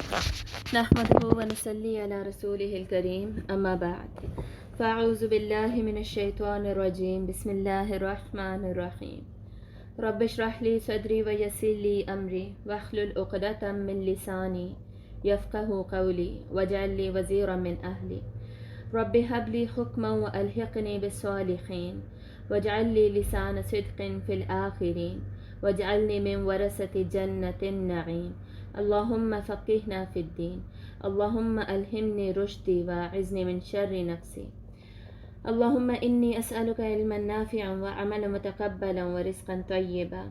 نحمده ونصلي على رسوله الكريم أما بعد فأعوذ بالله من الشيطان الرجيم بسم الله الرحمن الرحيم رب اشرح لي صدري ويسر لي أمري واحلل عقدة من لساني يفقه قولي واجعل لي وزيرا من أهلي رب هب لي حكما وألحقني بالصالحين واجعل لي لسان صدق في الآخرين واجعلني من ورثة جنة النعيم اللهم فقهنا في الدين اللهم ألهمني رشدي وأعذني من شر نفسي اللهم إني أسألك علما نافعا وعملا متقبلا ورزقا طيبا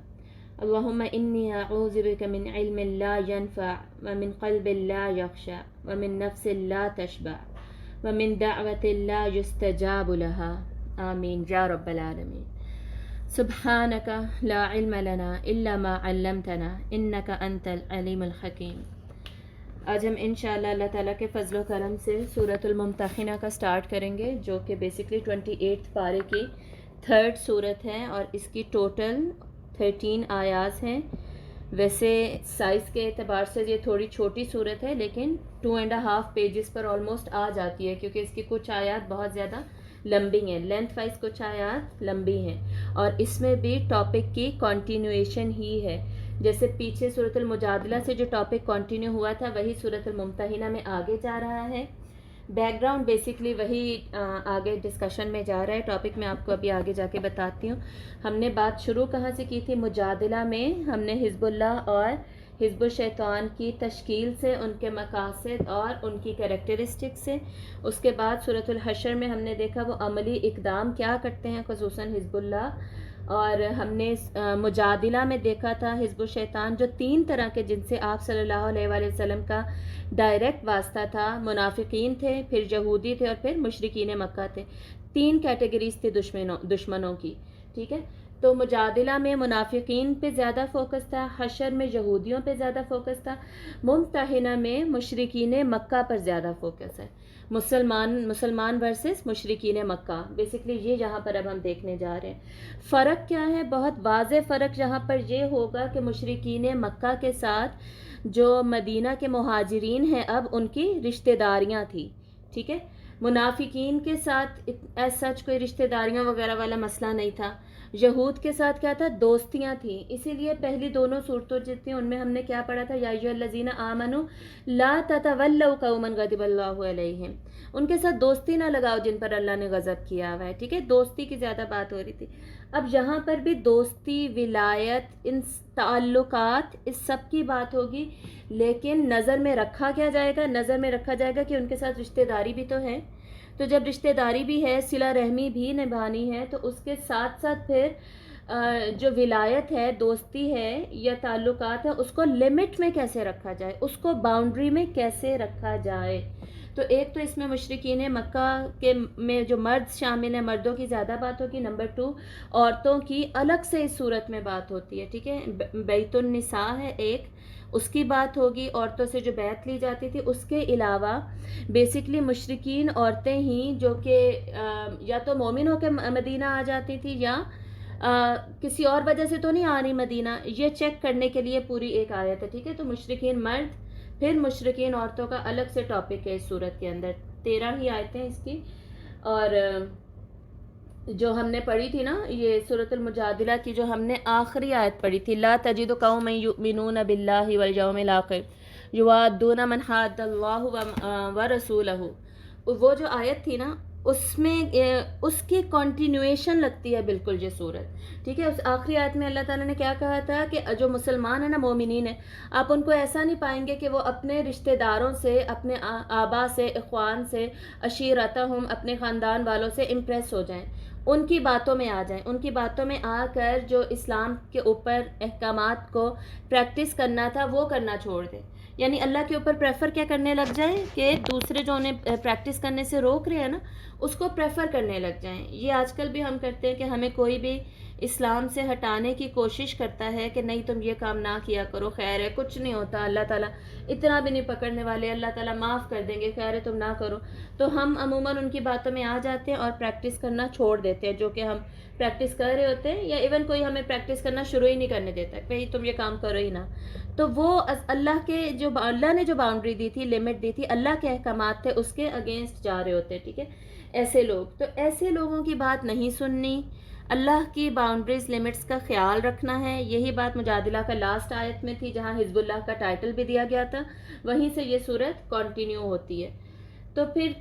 اللهم إني أعوذ بك من علم لا ينفع ومن قلب لا يخشع ومن نفس لا تشبع ومن دعوة لا يستجاب لها آمين يا رب العالمين سبحانك لا علم لنا إلا ما علمتنا إنك أنت العليم الحكيم۔ آج ہم انشاءاللہ اللہ تعالیٰ کے فضل و کرم سے سورۃ الممتحنہ کا سٹارٹ کریں گے، جو کہ بیسکلی 28 پارے کی تھرڈ سورت ہے اور اس کی ٹوٹل 13 آیات ہیں۔ ویسے سائز کے اعتبار سے یہ تھوڑی چھوٹی سورت ہے، لیکن 2.5 پیجز پر آلموسٹ آ جاتی ہے، کیونکہ اس کی کچھ آیات بہت زیادہ لمبی ہیں، لینتھ وائز کچھ آیات لمبی ہیں، اور اس میں بھی ٹاپک کی کنٹینویشن ہی ہے۔ جیسے پیچھے سورۃ المجادلہ سے جو ٹاپک کنٹینیو ہوا تھا وہی سورۃ الممتحنہ میں آگے جا رہا ہے۔ بیک گراؤنڈ بیسکلی وہی آگے ڈسکشن میں جا رہا ہے۔ ٹاپک میں آپ کو ابھی آگے جا کے بتاتی ہوں۔ ہم نے بات شروع کہاں سے کی تھی؟ مجادلہ میں ہم نے حزب اللہ اور حزب الشیطان کی تشکیل سے، ان کے مقاصد اور ان کی کریکٹرسٹک سے۔ اس کے بعد سورۃ الحشر میں ہم نے دیکھا وہ عملی اقدام کیا کرتے ہیں، خصوصاً حزب اللہ، اور ہم نے مجادلہ میں دیکھا تھا حزب الشیطان جو 3 طرح کے، جن سے آپ صلی اللہ علیہ وآلہ وسلم کا ڈائریکٹ واسطہ تھا، منافقین تھے، پھر یہودی تھے اور پھر مشرکین مکہ تھے۔ 3 کیٹیگریز تھی دشمنوں کی، ٹھیک ہے؟ تو مجادلہ میں منافقین پہ زیادہ فوکس تھا، حشر میں یہودیوں پہ زیادہ فوکس تھا، ممتحنہ میں مشرکین مکہ پر زیادہ فوکس ہے۔ مسلمان ورسز مشرکین مکہ، بیسکلی یہ یہاں پر اب ہم دیکھنے جا رہے ہیں۔ فرق کیا ہے؟ بہت واضح فرق یہاں پر یہ ہوگا کہ مشرکین مکہ کے ساتھ جو مدینہ کے مہاجرین ہیں اب ان کی رشتہ داریاں تھیں، ٹھیک ہے؟ منافقین کے ساتھ ایز سچ کوئی رشتہ داریاں وغیرہ والا مسئلہ نہیں تھا۔ یہود کے ساتھ کیا تھا؟ دوستیاں تھیں۔ اسی لیے پہلی دونوں صورتوں جو تھیں ان میں ہم نے کیا پڑھا تھا؟ یا ایھا الذین آمنوا لا تتولوا قوما غضب اللہ علیہم، ان کے ساتھ دوستی نہ لگاؤ جن پر اللہ نے غضب کیا ہوا ہے، ٹھیک ہے؟ دوستی کی زیادہ بات ہو رہی تھی۔ اب یہاں پر بھی دوستی، ولایت، ان تعلقات، اس سب کی بات ہوگی، لیکن نظر میں رکھا کیا جائے گا؟ نظر میں رکھا جائے گا کہ ان کے ساتھ رشتہ داری بھی تو ہے۔ تو جب رشتہ داری بھی ہے، صلہ رحمی بھی نبھانی ہے، تو اس کے ساتھ ساتھ پھر جو ولایت ہے، دوستی ہے یا تعلقات ہیں، اس کو لمٹ میں کیسے رکھا جائے، اس کو باؤنڈری میں کیسے رکھا جائے۔ تو ایک تو اس میں مشرکین مکہ کے میں جو مرد شامل ہیں، مردوں کی زیادہ بات ہوگی۔ نمبر 2، عورتوں کی الگ سے اس صورت میں بات ہوتی ہے، ٹھیک ہے؟ بیت النساء ہے ایک، اس کی بات ہوگی، عورتوں سے جو بیعت لی جاتی تھی۔ اس کے علاوہ بیسکلی مشرکین عورتیں ہی جو کہ یا تو مومن ہو کے مدینہ آ جاتی تھی یا کسی اور وجہ سے تو نہیں آ رہی مدینہ، یہ چیک کرنے کے لیے پوری ایک آیت ہے، ٹھیک ہے؟ تو مشرکین مرد، پھر مشرکین عورتوں کا الگ سے ٹاپک ہے اس صورت کے اندر۔ 13 ہی آیتیں اس کی، اور جو ہم نے پڑھی تھی نا، یہ سورۃ المجادلہ کی جو ہم نے آخری آیت پڑھی تھی، لا تجد قوما یؤمنون باللہ والیوم الآخر یوادون من حاد اللہ ورسولہ، وہ جو آیت تھی نا، اس میں اس کی کنٹینویشن لگتی ہے بالکل یہ صورت، ٹھیک ہے؟ اس آخری آیت میں اللہ تعالیٰ نے کیا کہا تھا کہ جو مسلمان ہیں نا، مومنین ہیں، آپ ان کو ایسا نہیں پائیں گے کہ وہ اپنے رشتہ داروں سے، اپنے آبا سے، اخوان سے، عشیرتہم، اپنے خاندان والوں سے امپریس ہو جائیں، ان کی باتوں میں آ جائیں، ان کی باتوں میں آ کر جو اسلام کے اوپر احکامات کو پریکٹس کرنا تھا وہ کرنا چھوڑ دیں۔ یعنی اللہ کے اوپر پریفر کیا کرنے لگ جائیں کہ دوسرے جو انہیں پریکٹس کرنے سے روک رہے ہیں نا، اس کو پریفر کرنے لگ جائیں۔ یہ آج کل بھی ہم کرتے ہیں کہ ہمیں کوئی بھی اسلام سے ہٹانے کی کوشش کرتا ہے کہ نہیں تم یہ کام نہ کیا کرو، خیر ہے، کچھ نہیں ہوتا، اللہ تعالیٰ اتنا بھی نہیں پکڑنے والے، اللہ تعالیٰ معاف کر دیں گے، خیر ہے تم نہ کرو۔ تو ہم عموماً ان کی باتوں میں آ جاتے ہیں اور پریکٹس کرنا چھوڑ دیتے ہیں، جو کہ ہم پریکٹس کر رہے ہوتے ہیں، یا ایون کوئی ہمیں پریکٹس کرنا شروع ہی نہیں کرنے دیتا کہ بھئی تم یہ کام کرو ہی نہ۔ تو وہ اللہ کے جو اللہ نے جو باؤنڈری دی تھی، لمٹ دی تھی، اللہ کے احکامات تھے، اس کے اگینسٹ جا رہے ہوتے. ٹھیک ہے، ایسے لوگ، تو ایسے لوگوں کی بات نہیں سننی، اللہ کی باؤنڈریز لمٹس کا خیال رکھنا ہے. یہی بات مجادلہ کا لاسٹ آیت میں تھی جہاں حزب اللہ کا ٹائٹل بھی دیا گیا تھا، وہیں سے یہ صورت کنٹینیو ہوتی ہے. تو پھر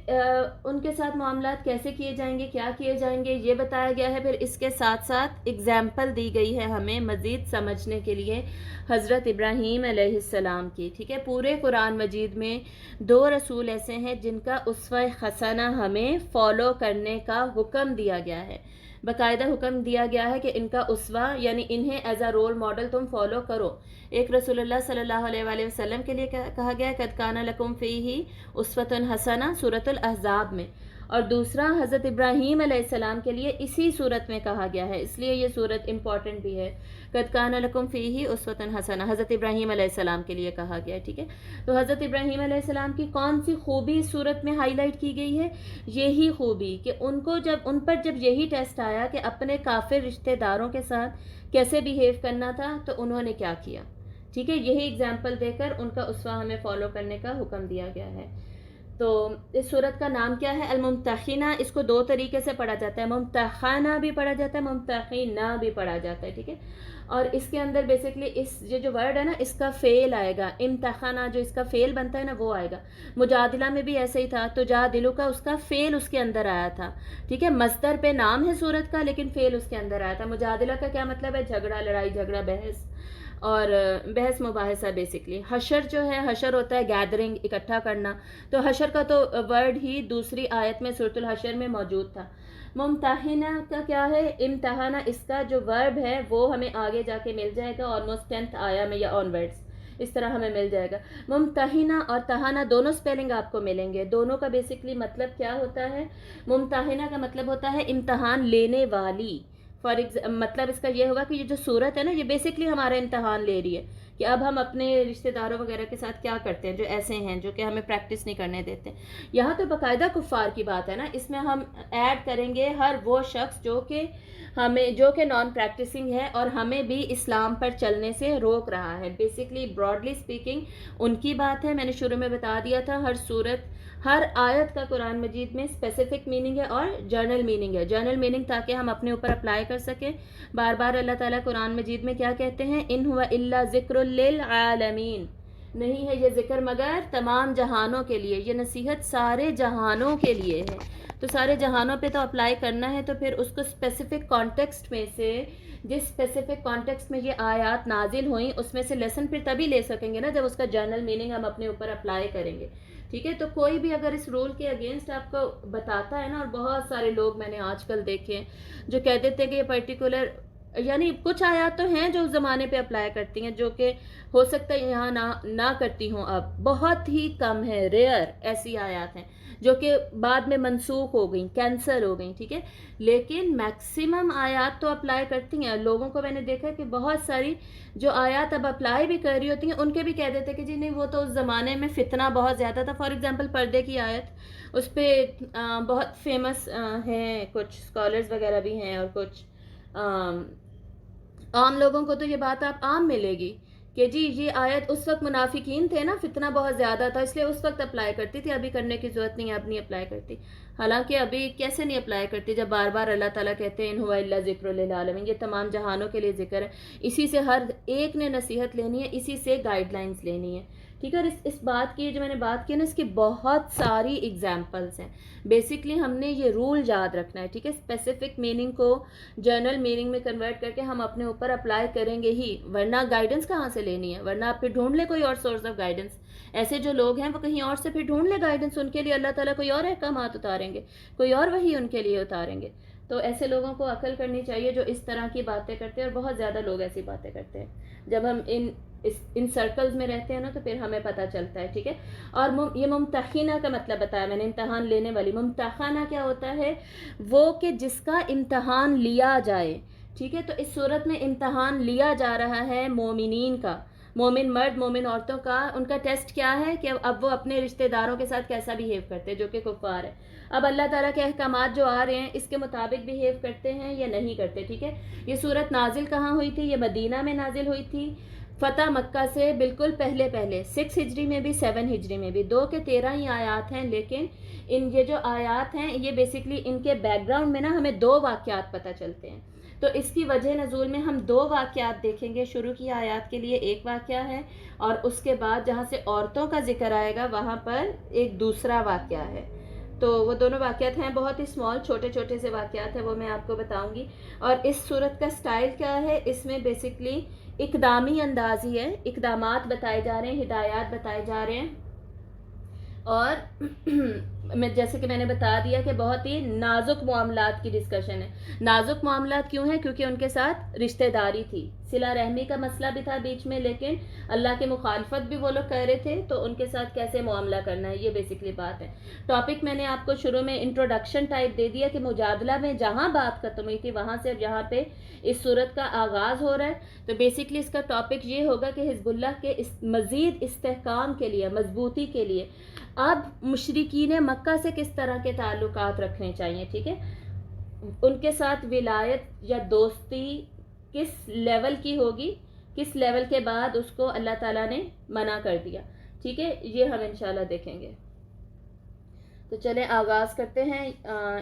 ان کے ساتھ معاملات کیسے کیے جائیں گے، کیا کیے جائیں گے، یہ بتایا گیا ہے. پھر اس کے ساتھ ساتھ اگزامپل دی گئی ہے ہمیں مزید سمجھنے کے لیے حضرت ابراہیم علیہ السلام کی. ٹھیک ہے، پورے قرآن مجید میں 2 رسول ایسے ہیں جن کا اسوہ حسنہ ہمیں فالو کرنے کا حکم دیا گیا ہے، باقاعدہ حکم دیا گیا ہے کہ ان کا اسوہ یعنی انہیں ایز اے رول ماڈل تم فالو کرو. ایک رسول اللہ صلی اللہ علیہ وآلہ وسلم کے لیے کہا گیا ہے قد کان لکم فیہ اسوۃ حسنہ سورۃ الاحزاب میں، اور دوسرا حضرت ابراہیم علیہ السلام کے لیے اسی صورت میں کہا گیا ہے، اس لیے یہ صورت امپورٹنٹ بھی ہے. قد کان لکم فیہ اسوۃ حسنہ حضرت ابراہیم علیہ السلام کے لیے کہا گیا ہے. ٹھیک ہے، تو حضرت ابراہیم علیہ السلام کی کون سی خوبی اس صورت میں ہائی لائٹ کی گئی ہے؟ یہی خوبی کہ ان پر جب یہی ٹیسٹ آیا کہ اپنے کافر رشتہ داروں کے ساتھ کیسے بیہیو کرنا تھا، تو انہوں نے کیا کیا. ٹھیک ہے، یہی اگزامپل دے کر ان کا اسوہ ہمیں فالو کرنے کا حکم دیا گیا ہے. تو اس صورت کا نام کیا ہے؟ الممتحنہ. اس کو 2 طریقے سے پڑھا جاتا ہے، ممتحنہ بھی پڑھا جاتا ہے، ممتحنہ بھی پڑھا جاتا ہے. ٹھیک ہے، اور اس کے اندر بیسکلی یہ جو ورڈ ہے نا، اس کا فعل آئے گا. امتحانہ جو اس کا فعل بنتا ہے نا، وہ آئے گا. مجادلہ میں بھی ایسے ہی تھا، تجادلو کا اس کا فعل اس کے اندر آیا تھا. ٹھیک ہے، مصدر پہ نام ہے صورت کا لیکن فعل اس کے اندر آیا تھا. مجادلہ کا کیا مطلب ہے؟ جھگڑا، لڑائی جھگڑا، بحث اور بحث مباحثہ بیسکلی. حشر جو ہے، حشر ہوتا ہے گیدرنگ، اکٹھا کرنا. تو حشر کا تو ورڈ ہی دوسری آیت میں سورۃ الحشر میں موجود تھا. ممتحنہ کا کیا ہے؟ امتحانہ اس کا جو ورب ہے وہ ہمیں آگے جا کے مل جائے گا، آلموسٹ 10th آیا میں یا آن ورڈس اس طرح ہمیں مل جائے گا. ممتحنہ اور تہانہ دونوں سپیلنگ آپ کو ملیں گے. دونوں کا بیسکلی مطلب کیا ہوتا ہے؟ ممتحنہ کا مطلب ہوتا ہے امتحان لینے والی. مطلب اس کا یہ ہوگا کہ یہ جو صورت ہے نا، یہ بیسکلی ہمارا امتحان لے رہی ہے کہ اب ہم اپنے رشتہ داروں وغیرہ کے ساتھ کیا کرتے ہیں جو ایسے ہیں جو کہ ہمیں پریکٹس نہیں کرنے دیتے. یہاں تو باقاعدہ کفار کی بات ہے نا، اس میں ہم ایڈ کریں گے ہر وہ شخص جو کہ نان پریکٹسنگ ہے اور ہمیں بھی اسلام پر چلنے سے روک رہا ہے. بیسکلی براڈلی اسپیکنگ ان کی بات ہے. میں نے شروع میں بتا دیا تھا ہر آیت کا قرآن مجید میں اسپیسیفک میننگ ہے اور جرنل میننگ ہے. جرنل میننگ تاکہ ہم اپنے اوپر اپلائی کر سکیں. بار بار اللہ تعالیٰ قرآن مجید میں کیا کہتے ہیں؟ ان ہوا الا ذکر للعالمین، نہیں ہے یہ ذکر مگر تمام جہانوں کے لیے. یہ نصیحت سارے جہانوں کے لیے ہے، تو سارے جہانوں پہ تو اپلائی کرنا ہے. تو پھر اس کو اسپیسیفک کانٹیکسٹ میں سے، جس اسپیسیفک کانٹیکسٹ میں یہ آیات نازل ہوئیں اس میں سے لیسن پھر تبھی لے سکیں گے نا جب اس کا جرنل میننگ ہم اپنے اوپر اپلائی کریں گے. ٹھیک ہے، تو کوئی بھی اگر اس رول کے اگینسٹ آپ کو بتاتا ہے نا، اور بہت سارے لوگ میں نے آج کل دیکھے جو کہہ دیتے ہیں کہ یہ پرٹیکولر، یعنی کچھ آیات تو ہیں جو اس زمانے پہ اپلائی کرتی ہیں جو کہ ہو سکتا ہے یہاں نہ کرتی ہوں. اب بہت ہی کم ہے، ریئر ایسی آیات ہیں جو کہ بعد میں منسوخ ہو گئیں، کینسل ہو گئیں. ٹھیک ہے، لیکن میکسیمم آیات تو اپلائی کرتی ہیں. لوگوں کو میں نے دیکھا کہ بہت ساری جو آیات اب اپلائی بھی کر رہی ہوتی ہیں ان کے بھی کہہ دیتے کہ جی نہیں وہ تو اس زمانے میں فتنہ بہت زیادہ تھا. فار ایگزامپل پردے کی آیت، اس پہ بہت فیمس ہیں، کچھ اسکالرز وغیرہ بھی ہیں اور کچھ عام لوگوں کو تو یہ بات آپ عام ملے گی کہ جی یہ آیت اس وقت منافقین تھے نا، فتنہ بہت زیادہ تھا اس لیے اس وقت اپلائی کرتی تھی، ابھی کرنے کی ضرورت نہیں ہے، اب نہیں اپلائی کرتی. حالانکہ ابھی کیسے نہیں اپلائی کرتی جب بار بار اللہ تعالیٰ کہتے ہیں ان ہوا الا ذکر للعالمین، یہ تمام جہانوں کے لیے ذکر ہے. اسی سے ہر ایک نے نصیحت لینی ہے، اسی سے گائیڈ لائنز لینی ہے. ٹھیک ہے، اور اس بات کی جو میں نے بات کی نا، اس کی بہت ساری ایگزامپلس ہیں. بیسکلی ہم نے یہ رول یاد رکھنا ہے. ٹھیک ہے، اسپیسیفک میننگ کو جرنل میننگ میں کنورٹ کر کے ہم اپنے اوپر اپلائی کریں گے ہی، ورنہ گائیڈنس کہاں سے لینی ہے؟ ورنہ آپ پھر ڈھونڈ لیں کوئی اور سورس آف گائیڈنس. ایسے جو لوگ ہیں وہ کہیں اور سے پھر ڈھونڈ لیں گائیڈنس، ان کے لیے اللہ تعالیٰ کوئی اور احکامات اتاریں گے، کوئی اور وحی ان کے لیے اتاریں گے. تو ایسے لوگوں کو عقل کرنی چاہیے جو اس طرح کی باتیں کرتے ہیں، اور بہت زیادہ لوگ ایسی باتیں کرتے ہیں. جب ہم ان سرکلز میں رہتے ہیں نا تو پھر ہمیں پتہ چلتا ہے. ٹھیک ہے، اور یہ ممتحنہ کا مطلب بتایا میں نے، امتحان لینے والی. ممتحنہ کیا ہوتا ہے؟ وہ کہ جس کا امتحان لیا جائے. ٹھیک ہے، تو اس صورت میں امتحان لیا جا رہا ہے مومنین کا، مومن مرد مومن عورتوں کا. ان کا ٹیسٹ کیا ہے کہ اب وہ اپنے رشتہ داروں کے ساتھ کیسا بیہیو کرتے ہیں جو کہ کفار ہے. اب اللہ تعالیٰ کے احکامات جو آ رہے ہیں اس کے مطابق بیہیو کرتے ہیں یا نہیں کرتے. ٹھیک ہے، یہ صورت نازل کہاں ہوئی تھی؟ یہ مدینہ میں نازل ہوئی تھی. فتح مکہ سے بالکل پہلے 6 ہجری میں بھی 7 ہجری میں بھی 2 کے 13 ہی آیات ہیں، لیکن یہ جو آیات ہیں یہ بیسکلی ان کے بیک گراؤنڈ میں نا ہمیں 2 واقعات پتہ چلتے ہیں. تو اس کی وجہ نزول میں ہم 2 واقعات دیکھیں گے. شروع کی آیات کے لیے ایک واقعہ ہے، اور اس کے بعد جہاں سے عورتوں کا ذکر آئے گا وہاں پر ایک دوسرا واقعہ ہے. تو وہ دونوں واقعات ہیں بہت ہی اسمال، چھوٹے چھوٹے سے واقعات ہیں، وہ میں آپ کو بتاؤں گی. اور اس صورت کا سٹائل کیا ہے، اس میں بیسکلی اقدامی اندازی ہے، اقدامات بتائے جا رہے ہیں، ہدایات بتائے جا رہے ہیں. اور جیسے کہ میں نے بتا دیا کہ بہت ہی نازک معاملات کی ڈسکشن ہے. نازک معاملات کیوں ہیں؟ کیونکہ ان کے ساتھ رشتہ داری تھی، صلہ رحمی کا مسئلہ بھی تھا بیچ میں، لیکن اللہ کی مخالفت بھی وہ لوگ کہہ رہے تھے، تو ان کے ساتھ کیسے معاملہ کرنا ہے، یہ بیسکلی بات ہے. ٹاپک میں نے آپ کو شروع میں انٹروڈکشن ٹائپ دے دیا کہ مجادلہ میں جہاں بات ختم ہوئی تھی وہاں سے جہاں پہ اس صورت کا آغاز ہو رہا ہے. تو بیسکلی اس کا ٹاپک یہ ہوگا کہ حزب اللہ کے مزید استحکام کے لیے، مضبوطی کے لیے اب مشرکین مکہ سے کس طرح کے تعلقات رکھنے چاہیے. ٹھیک ہے، ان کے ساتھ ولایت یا دوستی کس لیول کی ہوگی، کس لیول کے بعد اس کو اللہ تعالیٰ نے منع کر دیا. ٹھیک ہے، یہ ہم انشاءاللہ دیکھیں گے. تو چلیں آغاز کرتے ہیں.